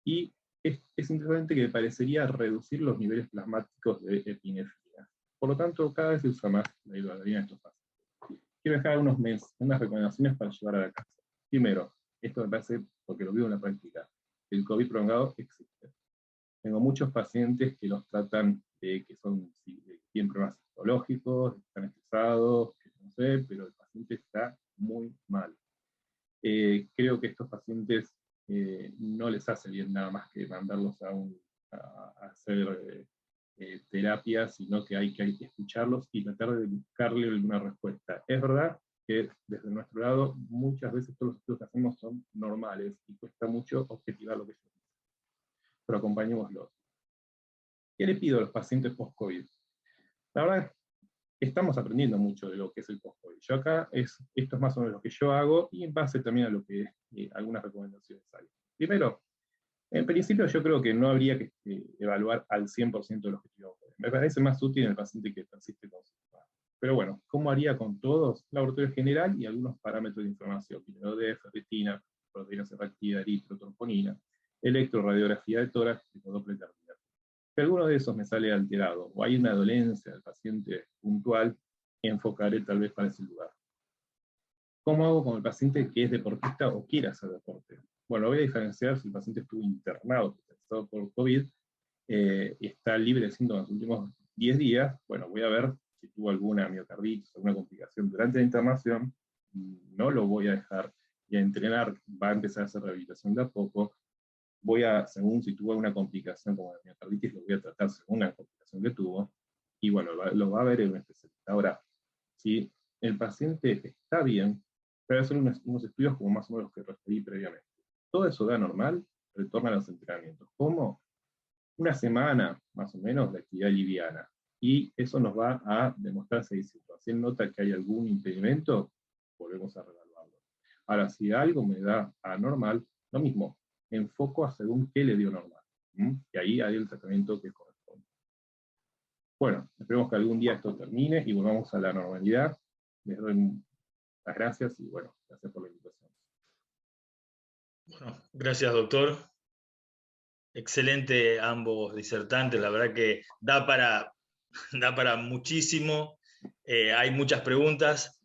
y es interesante que parecería reducir los niveles plasmáticos de epinefrina. Por lo tanto, cada vez se usa más la ivabradina en estos pacientes. Quiero dejar unas recomendaciones para llevar a la casa. Primero, esto me parece porque lo vivo en la práctica, el COVID prolongado existe. Tengo muchos pacientes que los tratan que tienen problemas psicológicos, están estresados, no sé, pero el paciente está muy mal. Creo que estos pacientes no les hace bien nada más que mandarlos a hacer terapia, sino que hay que escucharlos y tratar de buscarle alguna respuesta. Es verdad que desde nuestro lado muchas veces todos los estudios que hacemos son normales y cuesta mucho objetivar lo que ellos dicen. Pero acompañémoslos. ¿Qué le pido a los pacientes post-COVID? La verdad, estamos aprendiendo mucho de lo que es el post-COVID. Yo acá, esto es más o menos lo que yo hago, y en base también a lo que algunas recomendaciones hay. Primero, en principio yo creo que no habría que evaluar al 100% de los objetivos. Me parece más útil en el paciente que persiste con síntomas. Pero bueno, ¿cómo haría con todos? Laboratorio general y algunos parámetros de información, de ferritina, proteína C reactiva, eritrotroponina, electroradiografía de tórax y doble cardíaco. Si alguno de esos me sale alterado, o hay una dolencia del paciente puntual, enfocaré tal vez para ese lugar. ¿Cómo hago con el paciente que es deportista o quiere hacer deporte? Bueno, voy a diferenciar si el paciente estuvo internado por COVID y está libre de síntomas los últimos 10 días. Bueno, voy a ver si tuvo alguna miocarditis, alguna complicación durante la internación. No lo voy a dejar y a entrenar, va a empezar a hacer rehabilitación de a poco. Según si tuvo alguna complicación como la miocarditis, lo voy a tratar según la complicación que tuvo, y bueno, lo va a ver en un especialista. Ahora, si el paciente está bien, voy a hacer unos estudios como más o menos los que referí previamente. Todo eso da normal, retorna a los entrenamientos. ¿Cómo? Una semana, más o menos, de actividad liviana. Y eso nos va a demostrar si él nota que hay algún impedimento, volvemos a reevaluarlo. Ahora, si algo me da anormal, lo mismo, enfoco a según qué le dio normal. Y ahí hay el tratamiento que corresponde. Bueno, esperemos que algún día esto termine y volvamos a la normalidad. Les doy las gracias y bueno, gracias por la invitación. Bueno, gracias, doctor. Excelente ambos disertantes, la verdad que da para muchísimo. Hay muchas preguntas,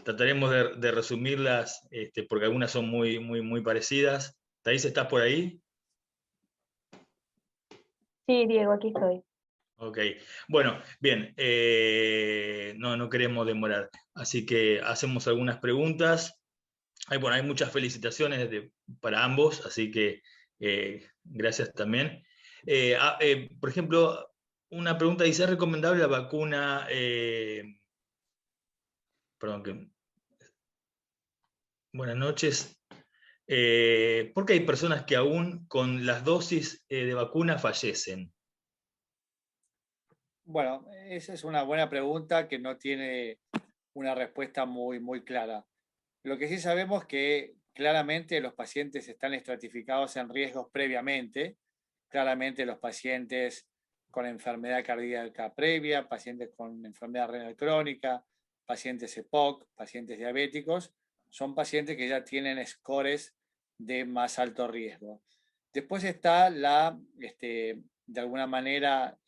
trataremos de resumirlas porque algunas son muy parecidas. Thais, ¿estás por ahí? Sí, Diego, aquí estoy. Ok, bueno, bien, no queremos demorar, así que hacemos algunas preguntas. Hay muchas felicitaciones para ambos, así que gracias también. Por ejemplo, una pregunta dice, ¿es recomendable la vacuna? Buenas noches. ¿Por qué hay personas que aún con las dosis de vacuna fallecen? Bueno, esa es una buena pregunta que no tiene una respuesta muy clara. Lo que sí sabemos es que claramente los pacientes están estratificados en riesgos previamente. Claramente los pacientes con enfermedad cardíaca previa, pacientes con enfermedad renal crónica, pacientes EPOC, pacientes diabéticos, son pacientes que ya tienen scores de más alto riesgo. Después está de alguna manera,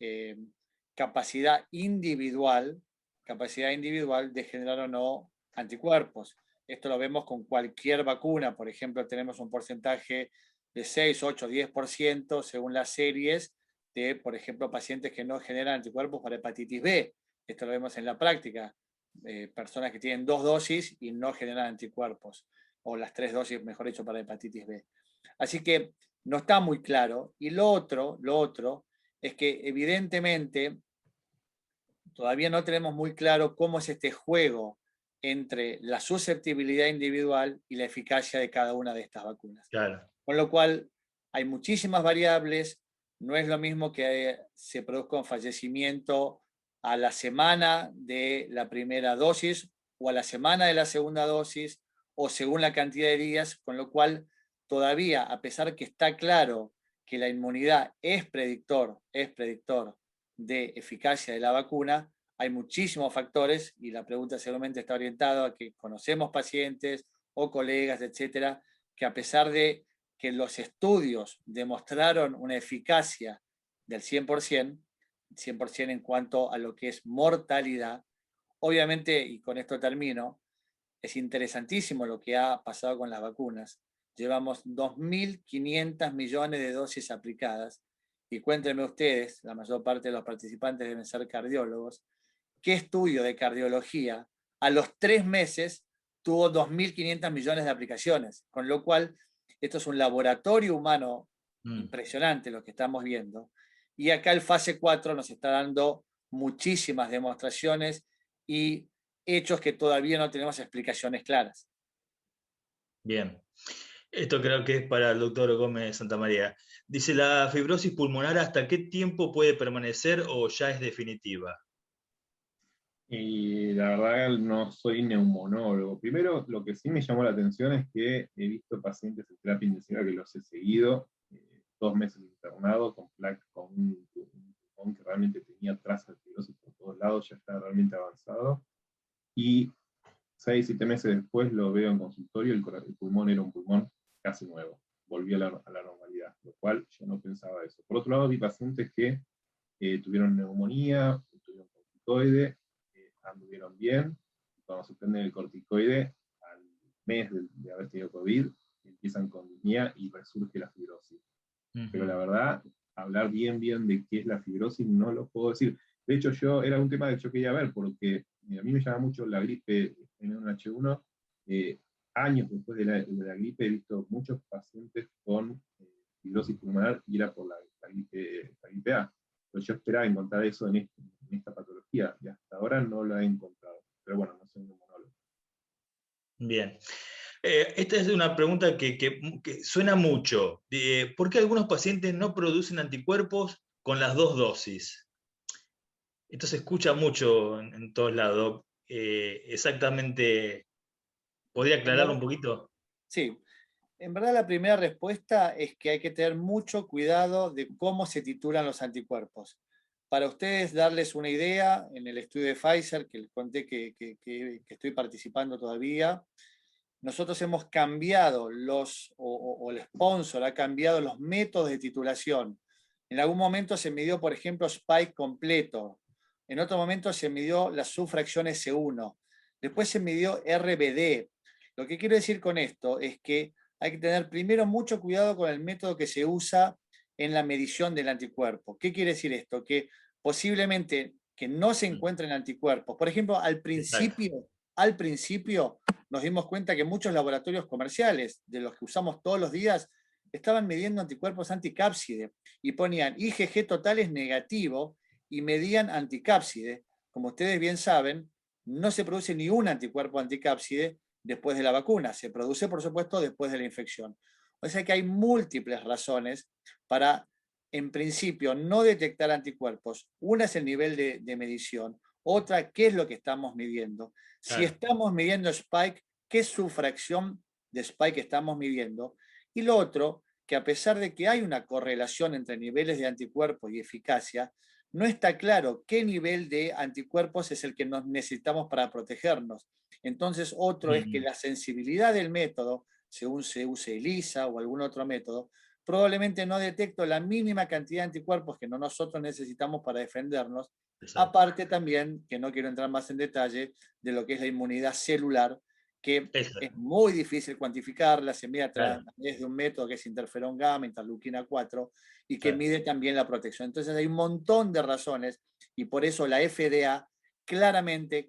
capacidad individual de generar o no anticuerpos. Esto lo vemos con cualquier vacuna. Por ejemplo, tenemos un porcentaje de 6, 8, 10% según las series de, por ejemplo, pacientes que no generan anticuerpos para hepatitis B. Esto lo vemos en la práctica. Personas que tienen 2 dosis y no generan anticuerpos, o las 3 dosis, mejor dicho, para hepatitis B. Así que no está muy claro. Y lo otro es que evidentemente todavía no tenemos muy claro cómo es este juego entre la susceptibilidad individual y la eficacia de cada una de estas vacunas. Claro. Con lo cual, hay muchísimas variables. No es lo mismo que se produzca un fallecimiento a la semana de la primera dosis o a la semana de la segunda dosis o según la cantidad de días, con lo cual todavía, a pesar que está claro que la inmunidad es predictor de eficacia de la vacuna, hay muchísimos factores y la pregunta seguramente está orientada a que conocemos pacientes o colegas, etcétera, que a pesar de que los estudios demostraron una eficacia del 100%, 100% en cuanto a lo que es mortalidad, obviamente, y con esto termino, es interesantísimo lo que ha pasado con las vacunas. Llevamos 2.500 millones de dosis aplicadas y cuéntenme ustedes, la mayor parte de los participantes deben ser cardiólogos, ¿qué estudio de cardiología a los 3 meses tuvo 2.500 millones de aplicaciones? Con lo cual, esto es un laboratorio humano impresionante lo que estamos viendo. Y acá el fase 4 nos está dando muchísimas demostraciones y hechos que todavía no tenemos explicaciones claras. Bien. Esto creo que es para el doctor Gómez Santamaría. Dice, ¿la fibrosis pulmonar hasta qué tiempo puede permanecer o ya es definitiva? Y la verdad no soy neumonólogo. Primero, lo que sí me llamó la atención es que he visto pacientes en terapia intensiva que los he seguido, 2 meses internados con un pulmón que realmente tenía trazas de fibrosis por todos lados, ya está realmente avanzado. Y 6, 7 meses después lo veo en consultorio, el pulmón era un pulmón casi nuevo, volvió a la normalidad, lo cual yo no pensaba eso. Por otro lado, vi pacientes que tuvieron neumonía, tuvieron corticoide, anduvieron bien, cuando suspenden el corticoide, al mes de haber tenido COVID, empiezan con disnea y resurge la fibrosis. Pero la verdad, hablar bien de qué es la fibrosis no lo puedo decir. De hecho, era un tema que yo quería ver, porque a mí me llama mucho la gripe en H1. Años después de la gripe he visto muchos pacientes con fibrosis pulmonar y era por la gripe A. Pero yo esperaba encontrar eso en esta patología y hasta ahora no lo he encontrado. Pero bueno, no soy un neumonólogo. Bien. Esta es una pregunta que suena mucho. ¿Por qué algunos pacientes no producen anticuerpos con las 2 dosis? Esto se escucha mucho en todos lados. Exactamente, ¿podría aclararlo un poquito? Sí, en verdad la primera respuesta es que hay que tener mucho cuidado de cómo se titulan los anticuerpos. Para ustedes darles una idea, en el estudio de Pfizer, que les conté que estoy participando todavía, nosotros hemos cambiado o el sponsor ha cambiado los métodos de titulación. En algún momento se midió, por ejemplo, spike completo. En otro momento se midió la subfracción S1. Después se midió RBD. Lo que quiero decir con esto es que hay que tener primero mucho cuidado con el método que se usa en la medición del anticuerpo. ¿Qué quiere decir esto? Que posiblemente que no se encuentren anticuerpos. Por ejemplo, al principio nos dimos cuenta que muchos laboratorios comerciales, de los que usamos todos los días, estaban midiendo anticuerpos anticápside y ponían IgG total es negativo y medían anticápside. Como ustedes bien saben, no se produce ni un anticuerpo anticápside después de la vacuna, se produce, por supuesto, después de la infección. O sea que hay múltiples razones para, en principio, no detectar anticuerpos. Una es el nivel de medición, otra, qué es lo que estamos midiendo. Si Claro. estamos midiendo spike, qué fracción de spike estamos midiendo. Y lo otro, que a pesar de que hay una correlación entre niveles de anticuerpos y eficacia, no está claro qué nivel de anticuerpos es el que nos necesitamos para protegernos. Entonces, otro es que la sensibilidad del método, según se use ELISA o algún otro método, probablemente no detecto la mínima cantidad de anticuerpos que nosotros necesitamos para defendernos. Exacto. Aparte también, que no quiero entrar más en detalle, de lo que es la inmunidad celular, que Exacto. es muy difícil cuantificarla, se mide a Claro. través de un método que es interferón gamma, interleuquina 4, y que Claro. mide también la protección. Entonces hay un montón de razones, y por eso la FDA claramente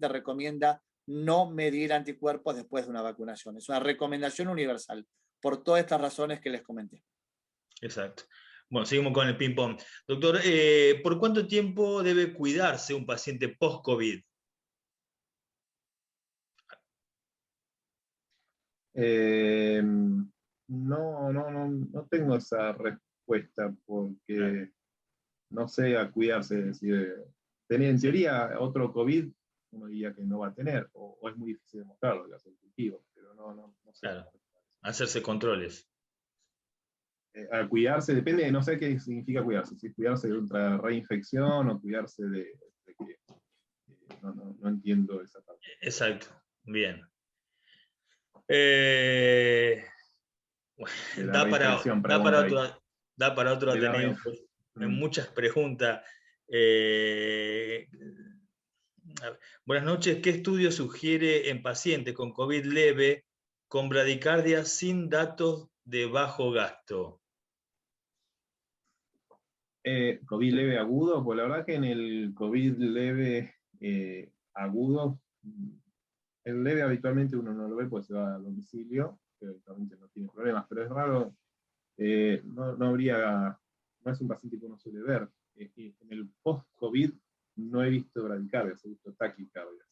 recomienda no medir anticuerpos después de una vacunación. Es una recomendación universal, por todas estas razones que les comenté. Exacto. Bueno, seguimos con el ping-pong. Doctor, ¿por cuánto tiempo debe cuidarse un paciente post-COVID? No tengo esa respuesta porque no sé a cuidarse. Es decir, en teoría otro COVID uno diría que no va a tener, o es muy difícil demostrarlo, que hace cultivo, pero no sé. Claro. Hacerse controles. A cuidarse, depende, no sé qué significa cuidarse, si es cuidarse de otra reinfección o cuidarse de que no entiendo esa parte. Exacto, bien. De la Da reinfección, para pregunta ahí. otro De la Ateneo, pues, muchas preguntas. Buenas noches, ¿qué estudio sugiere en pacientes con COVID leve con bradicardia sin datos de bajo gasto? COVID leve agudo, pues la verdad que en el COVID leve agudo, el leve habitualmente uno no lo ve, pues se va a domicilio, que habitualmente no tiene problemas, pero es raro, no es un paciente que uno suele ver. En el post-COVID no he visto bradicardias, he visto taquicardias.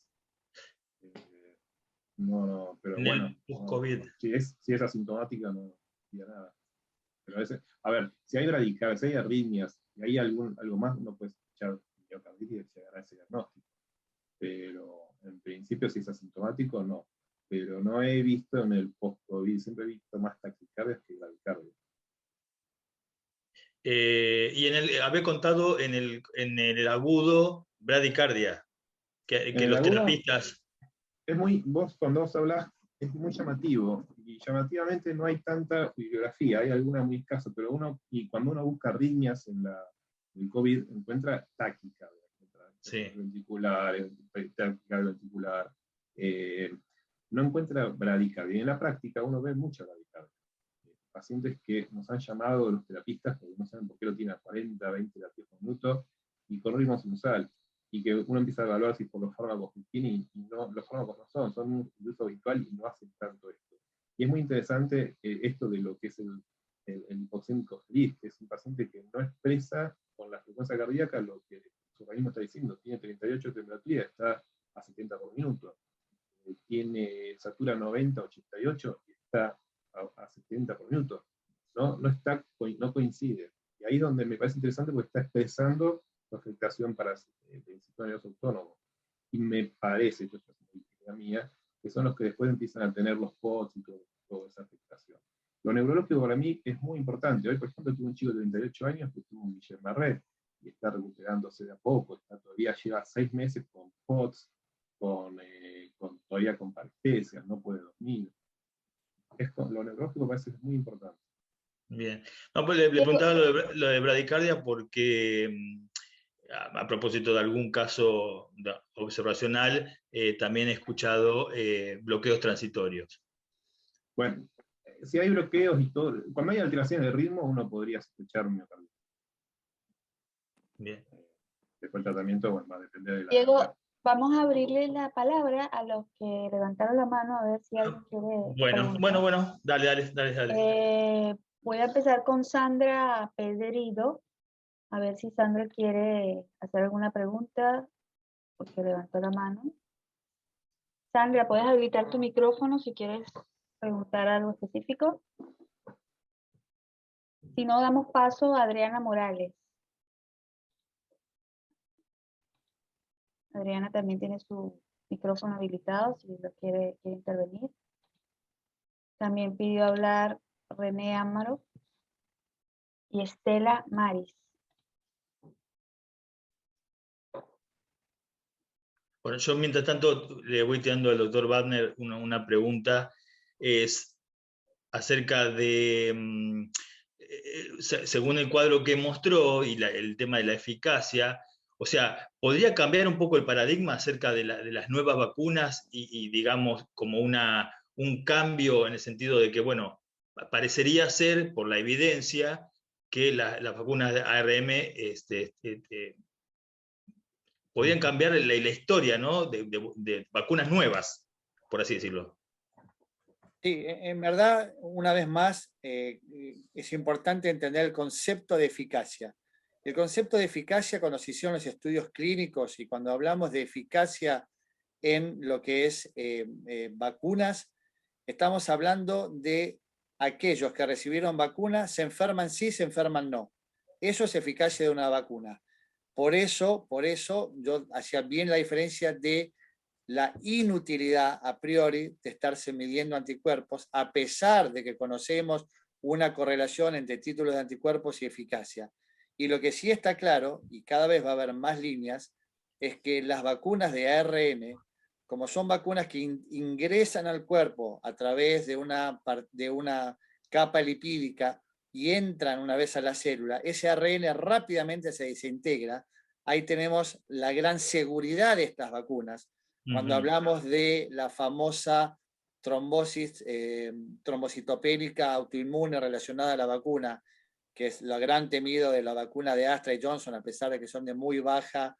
Pero En bueno, el post-COVID. si es asintomática no diría nada. Pero a ver, si hay bradicardias, si hay arritmias, si hay algo más, uno puede escuchar miocarditis y llegar a ese diagnóstico. Pero en principio, si es asintomático, no. Pero no he visto en el post-COVID, siempre he visto más taquicardias que bradicardias. Y había contado en el agudo bradicardia, En que el los agudo, terapistas. cuando vos hablas, es muy llamativo, y llamativamente no hay tanta bibliografía, hay alguna muy escasa, pero cuando uno busca arritmias en el COVID, encuentra taquicardia, Sí. ventriculares, taquicardia ventricular, no encuentra bradicardia. Y en la práctica uno ve mucha bradicardia. Pacientes que nos han llamado los terapistas porque no saben por qué lo tienen a 40, 20 latidos por minuto, y con ritmo sinusal, y que uno empieza a evaluar si por los fármacos que tiene, y no, los fármacos no son un uso habitual y no hacen tanto esto. Y es muy interesante esto de lo que es el hipoxémico feliz, que es un paciente que no expresa con la frecuencia cardíaca lo que su organismo está diciendo. Tiene 38 de temperatura, está a 70 por minuto. Satura 90, 88 y está a 70 por minuto. No coincide. Y ahí es donde me parece interesante porque está expresando su afectación para el sistema nervioso autónomo. Y me parece, esto es una idea mía, que son los que después empiezan a tener los POTS y toda esa afectación. Lo neurológico para mí es muy importante. Hoy, por ejemplo, tuve un chico de 38 años que tuvo un Guillain-Barré y está recuperándose de a poco, todavía lleva 6 meses con POTS, todavía con parestesias, no puede dormir. Lo neurológico parece muy importante. Bien. No, pues le preguntaba lo de bradicardia porque, a propósito de algún caso observacional, también he escuchado bloqueos transitorios. Bueno, si hay bloqueos y todo, cuando hay alteraciones de ritmo, uno podría sospechar un miocarditis. Bien. Después el tratamiento, bueno, va a depender de la Diego, gravedad. vamos a abrirle la palabra a los que levantaron la mano a ver si alguien quiere preguntar. Bueno, dale. Voy a empezar con Sandra Pederido, a ver si Sandra quiere hacer alguna pregunta, porque levantó la mano. Sandra, ¿puedes habilitar tu micrófono si quieres preguntar algo específico? Si no, damos paso a Adriana Morales. Adriana también tiene su micrófono habilitado si lo quiere intervenir. También pidió hablar René Amaro y Estela Maris. Bueno, yo mientras tanto le voy tirando al doctor Wagner una pregunta, es acerca de, según el cuadro que mostró y el tema de la eficacia, o sea, ¿podría cambiar un poco el paradigma acerca de las nuevas vacunas y digamos, como un cambio en el sentido de que, bueno, parecería ser, por la evidencia, que las vacunas de ARM podían cambiar la historia, ¿no? de vacunas nuevas, por así decirlo. Sí, en verdad, una vez más, es importante entender el concepto de eficacia. El concepto de eficacia, cuando se hicieron los estudios clínicos y cuando hablamos de eficacia en lo que es vacunas, estamos hablando de aquellos que recibieron vacunas, se enferman sí, se enferman no. Eso es eficacia de una vacuna. Por eso yo hacía bien la diferencia de la inutilidad a priori de estarse midiendo anticuerpos, a pesar de que conocemos una correlación entre títulos de anticuerpos y eficacia. Y lo que sí está claro, y cada vez va a haber más líneas, es que las vacunas de ARN, como son vacunas que ingresan al cuerpo a través de una capa lipídica y entran una vez a la célula, ese ARN rápidamente se desintegra. Ahí tenemos la gran seguridad de estas vacunas. Cuando hablamos de la famosa trombosis trombocitopénica autoinmune relacionada a la vacuna, que es lo gran temido de la vacuna de Astra y Johnson, a pesar de que son de muy baja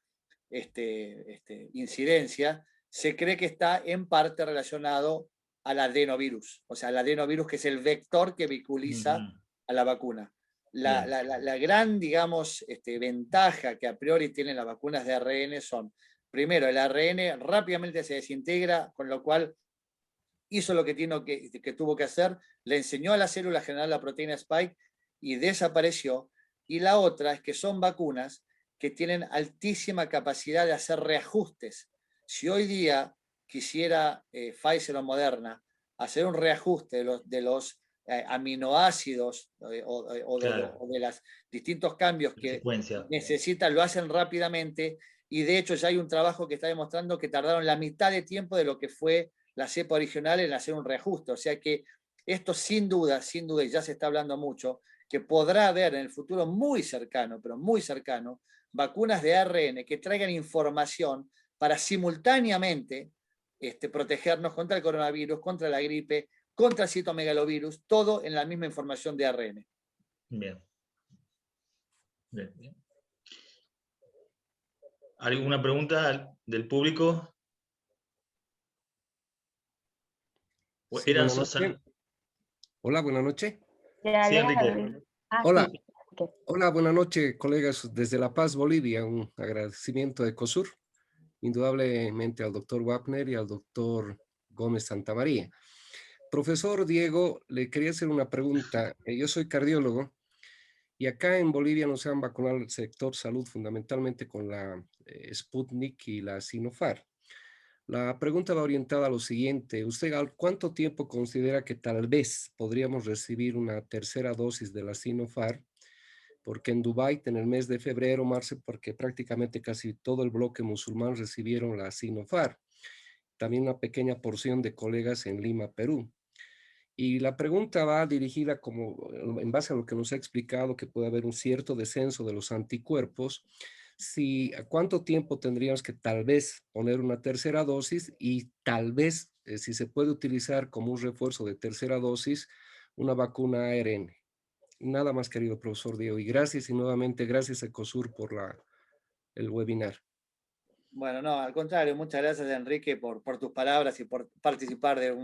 incidencia, se cree que está en parte relacionado al adenovirus, o sea, al adenovirus, que es el vector que vehiculiza a la vacuna. La gran, digamos, ventaja que a priori tienen las vacunas de ARN son, primero, el ARN rápidamente se desintegra, con lo cual hizo lo que tuvo que hacer, le enseñó a la célula a generar la proteína Spike y desapareció. Y la otra es que son vacunas que tienen altísima capacidad de hacer reajustes. Si hoy día quisiera Pfizer o Moderna hacer un reajuste de los aminoácidos o de los distintos cambios que necesitan, lo hacen rápidamente, y de hecho ya hay un trabajo que está demostrando que tardaron la mitad de tiempo de lo que fue la cepa original en hacer un reajuste. O sea que esto sin duda, y ya se está hablando mucho, que podrá haber en el futuro muy cercano, pero muy cercano, vacunas de ARN que traigan información para simultáneamente protegernos contra el coronavirus, contra la gripe, contra el citomegalovirus, todo en la misma información de ARN. Bien. Bien. ¿Alguna pregunta del público? Sí, buenas noches. Hola, buenas noches. Sí, Enrique. Hola. Hola, buenas noches, colegas. Desde La Paz, Bolivia, un agradecimiento de ECOSUR, indudablemente al doctor Wagner y al doctor Gómez Santamaría. Profesor Diego, le quería hacer una pregunta. Yo soy cardiólogo y acá en Bolivia nos han vacunado el sector salud fundamentalmente con la Sputnik y la Sinopharm. La pregunta va orientada a lo siguiente. ¿Usted cuánto tiempo considera que tal vez podríamos recibir una tercera dosis de la Sinopharm? Porque en Dubái, en el mes de febrero, marzo, porque prácticamente casi todo el bloque musulmán recibieron la Sinopharm. También una pequeña porción de colegas en Lima, Perú. Y la pregunta va dirigida como en base a lo que nos ha explicado, que puede haber un cierto descenso de los anticuerpos. ¿A cuánto tiempo tendríamos que tal vez poner una tercera dosis y tal vez, si se puede utilizar como un refuerzo de tercera dosis, una vacuna ARN? Nada más, querido profesor Diego, y gracias, y nuevamente gracias a ECOSUR por el webinar. Bueno, no, al contrario, muchas gracias, Enrique, por tus palabras y por participar de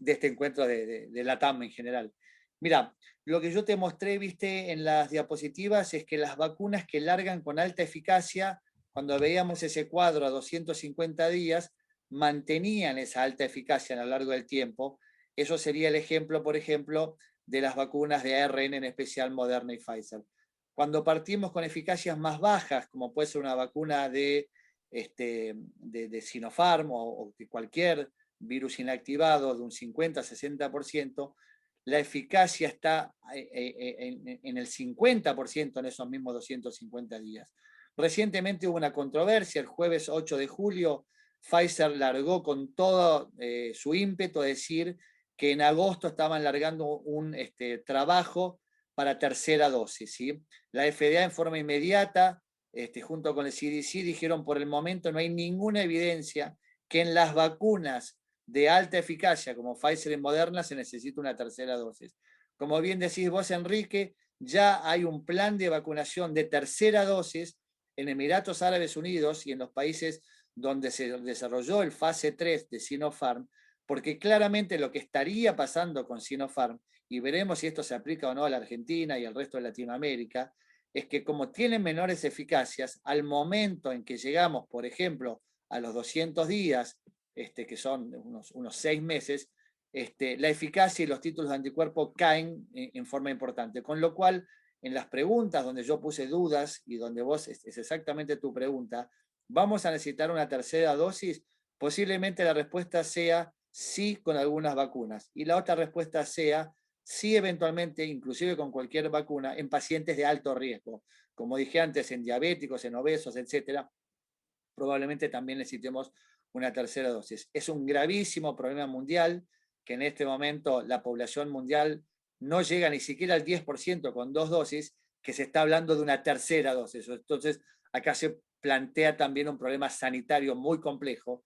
este encuentro de la TAM en general. Mira, lo que yo te mostré, viste, en las diapositivas es que las vacunas que largan con alta eficacia, cuando veíamos ese cuadro a 250 días, mantenían esa alta eficacia a lo largo del tiempo. Eso sería el ejemplo, por ejemplo, de las vacunas de ARN, en especial Moderna y Pfizer. Cuando partimos con eficacias más bajas, como puede ser una vacuna de Sinopharm o de cualquier virus inactivado de un 50-60%, la eficacia está en el 50% en esos mismos 250 días. Recientemente hubo una controversia, el jueves 8 de julio, Pfizer largó con todo su ímpetu a decir que en agosto estaban largando un trabajo para tercera dosis. ¿sí? La FDA en forma inmediata, junto con el CDC, dijeron por el momento no hay ninguna evidencia que en las vacunas de alta eficacia como Pfizer y Moderna se necesita una tercera dosis. Como bien decís vos, Enrique, ya hay un plan de vacunación de tercera dosis en Emiratos Árabes Unidos y en los países donde se desarrolló el fase 3 de Sinopharm, porque claramente lo que estaría pasando con Sinopharm, y veremos si esto se aplica o no a la Argentina y al resto de Latinoamérica, es que como tienen menores eficacias, al momento en que llegamos, por ejemplo, a los 200 días, que son unos 6 meses, la eficacia y los títulos de anticuerpo caen en forma importante. Con lo cual, en las preguntas donde yo puse dudas y donde vos es exactamente tu pregunta, ¿vamos a necesitar una tercera dosis? Posiblemente la respuesta sea sí con algunas vacunas. Y la otra respuesta sea sí eventualmente, inclusive con cualquier vacuna, en pacientes de alto riesgo. Como dije antes, en diabéticos, en obesos, etcétera, probablemente también necesitemos una tercera dosis. Es un gravísimo problema mundial que en este momento la población mundial no llega ni siquiera al 10% con 2 dosis, que se está hablando de una tercera dosis. Entonces, acá se plantea también un problema sanitario muy complejo,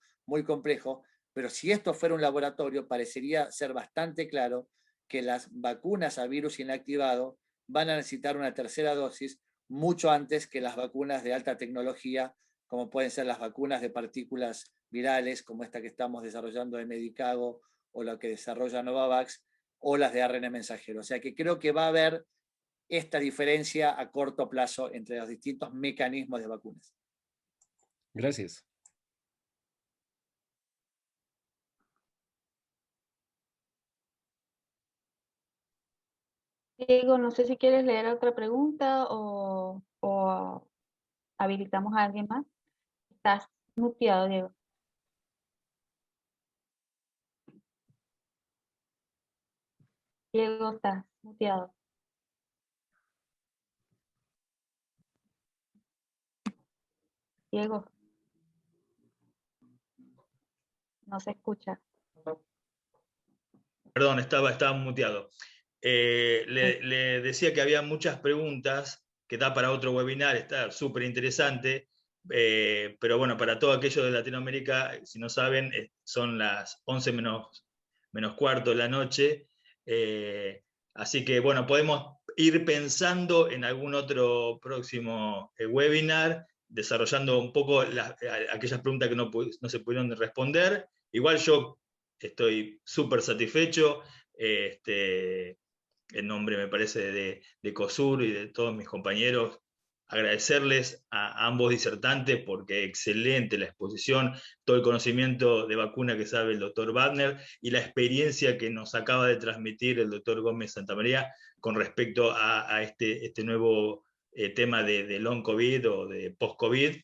pero si esto fuera un laboratorio, parecería ser bastante claro que las vacunas a virus inactivado van a necesitar una tercera dosis mucho antes que las vacunas de alta tecnología, como pueden ser las vacunas de partículas virales, como esta que estamos desarrollando de Medicago, o la que desarrolla Novavax, o las de ARN mensajero. O sea que creo que va a haber esta diferencia a corto plazo entre los distintos mecanismos de vacunas. Gracias. Diego, no sé si quieres leer otra pregunta o habilitamos a alguien más. Estás muteado, Diego. Diego, estás muteado. Diego, no se escucha. Perdón, estaba muteado. Le decía que había muchas preguntas que da para otro webinar, está súper interesante, pero bueno, para todo aquello de Latinoamérica, si no saben, son las 11 menos cuarto de la noche, así que bueno, podemos ir pensando en algún otro próximo webinar, desarrollando un poco aquellas preguntas que no se pudieron responder. Igual yo estoy súper satisfecho, en nombre, me parece, de COSUR y de todos mis compañeros, agradecerles a ambos disertantes porque excelente la exposición, todo el conocimiento de vacuna que sabe el doctor Wagner y la experiencia que nos acaba de transmitir el doctor Gómez Santamaría con respecto a este nuevo tema de long COVID o de post-COVID.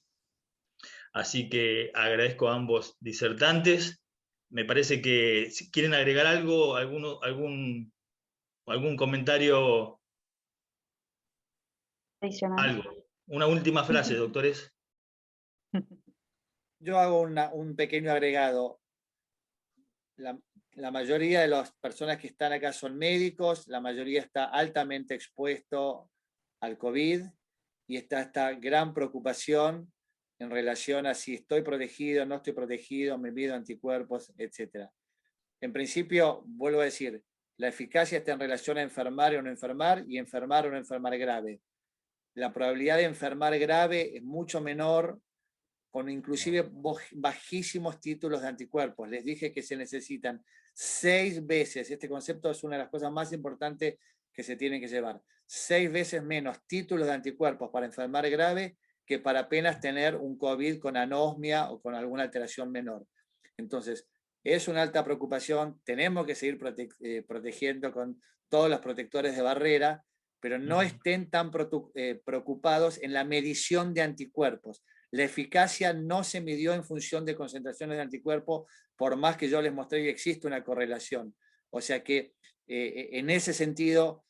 Así que agradezco a ambos disertantes. Me parece que si quieren agregar algo, algún comentario, Adicional. algo. Una última frase, doctores. Yo hago un pequeño agregado. La mayoría de las personas que están acá son médicos, la mayoría está altamente expuesto al COVID y está esta gran preocupación en relación a si estoy protegido, no estoy protegido, me mido anticuerpos, etc. En principio, vuelvo a decir, la eficacia está en relación a enfermar o no enfermar y enfermar o no enfermar grave. La probabilidad de enfermar grave es mucho menor con inclusive bajísimos títulos de anticuerpos. Les dije que se necesitan 6 veces, este concepto es una de las cosas más importantes que se tienen que llevar, 6 veces menos títulos de anticuerpos para enfermar grave que para apenas tener un COVID con anosmia o con alguna alteración menor. Entonces, es una alta preocupación, tenemos que seguir protegiendo con todos los protectores de barrera, pero no estén tan preocupados en la medición de anticuerpos. La eficacia no se midió en función de concentraciones de anticuerpos, por más que yo les mostré que existe una correlación. O sea que en ese sentido,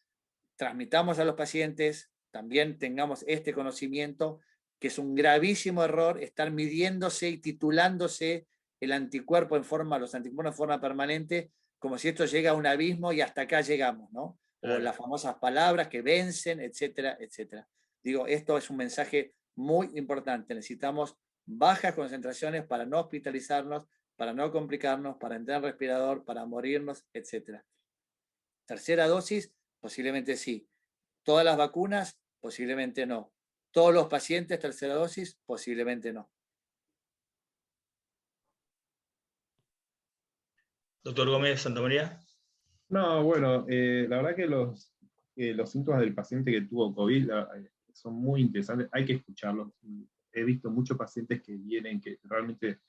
transmitamos a los pacientes, también tengamos este conocimiento, que es un gravísimo error estar midiéndose y titulándose el anticuerpo los anticuerpos en forma permanente, como si esto llega a un abismo y hasta acá llegamos, ¿no? O las famosas palabras que vencen, etcétera, etcétera. Digo, esto es un mensaje muy importante. Necesitamos bajas concentraciones para no hospitalizarnos, para no complicarnos, para entrar en respirador, para morirnos, etcétera. Tercera dosis, posiblemente sí. Todas las vacunas, posiblemente no. Todos los pacientes, tercera dosis, posiblemente no. Doctor Gómez Santamaría. No, bueno, la verdad que los síntomas del paciente que tuvo COVID son muy interesantes, hay que escucharlos. He visto muchos pacientes que vienen, que realmente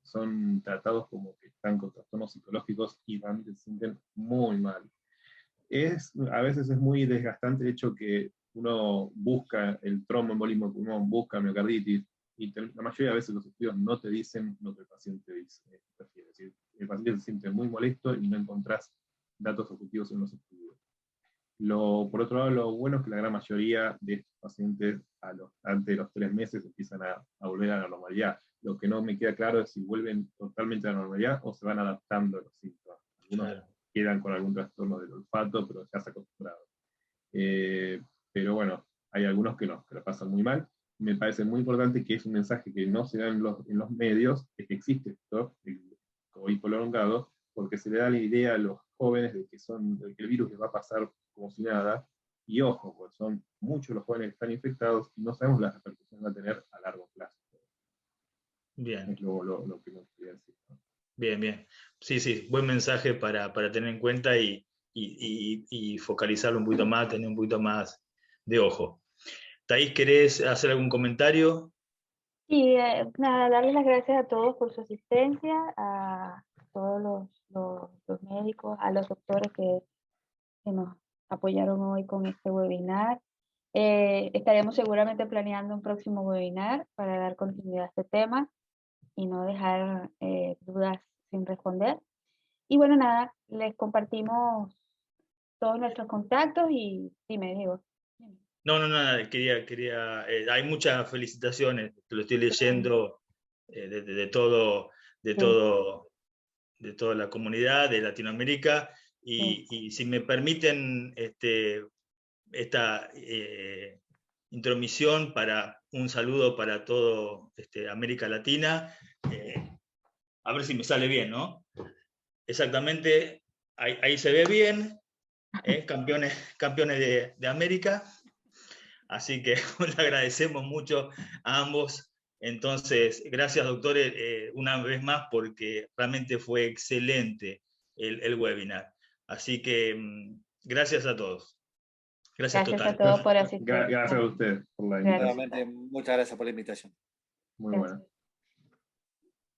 son tratados como que están con trastornos psicológicos y realmente se sienten muy mal. A veces es muy desgastante el hecho que uno busca el tromboembolismo pulmón, busca miocarditis, y la mayoría de veces los estudios no te dicen lo que el paciente dice. Es decir, el paciente se siente muy molesto y no encontrás datos objetivos en los estudios. Por otro lado, lo bueno es que la gran mayoría de estos pacientes antes de los 3 meses empiezan a volver a la normalidad. Lo que no me queda claro es si vuelven totalmente a la normalidad o se van adaptando a los síntomas. Algunos quedan con algún trastorno del olfato, pero ya se acostumbraron. Pero bueno, hay algunos que no, que lo pasan muy mal. Me parece muy importante que es un mensaje que no se da en los medios, es que existe esto, el COVID prolongado, porque se le da la idea a los jóvenes de que el virus les va a pasar como si nada, y ojo, pues son muchos los jóvenes que están infectados y no sabemos las repercusiones que va a tener a largo plazo. Bien. Es lo que nos quería decir, ¿no? Bien, bien. Sí, sí, buen mensaje para tener en cuenta y focalizarlo un poquito más, tener un poquito más de ojo. Thais, ¿querés hacer algún comentario? Sí, nada, darles las gracias a todos por su asistencia, a todos los médicos, a los doctores que nos apoyaron hoy con este webinar. Estaremos seguramente planeando un próximo webinar para dar continuidad a este tema y no dejar dudas sin responder. Y bueno, nada, les compartimos todos nuestros contactos y dime, Diego. No, nada, quería hay muchas felicitaciones, lo estoy leyendo de toda la comunidad de Latinoamérica, y si me permiten esta intromisión para un saludo para todo América Latina, a ver si me sale bien, ¿no? Exactamente, ahí se ve bien, campeones de América. Así que le agradecemos mucho a ambos. Entonces, gracias, doctores, una vez más, porque realmente fue excelente el webinar. Así que gracias a todos. Gracias a todos por asistir. Gracias a ustedes por la invitación. Nuevamente, muchas gracias por la invitación. Muy buena.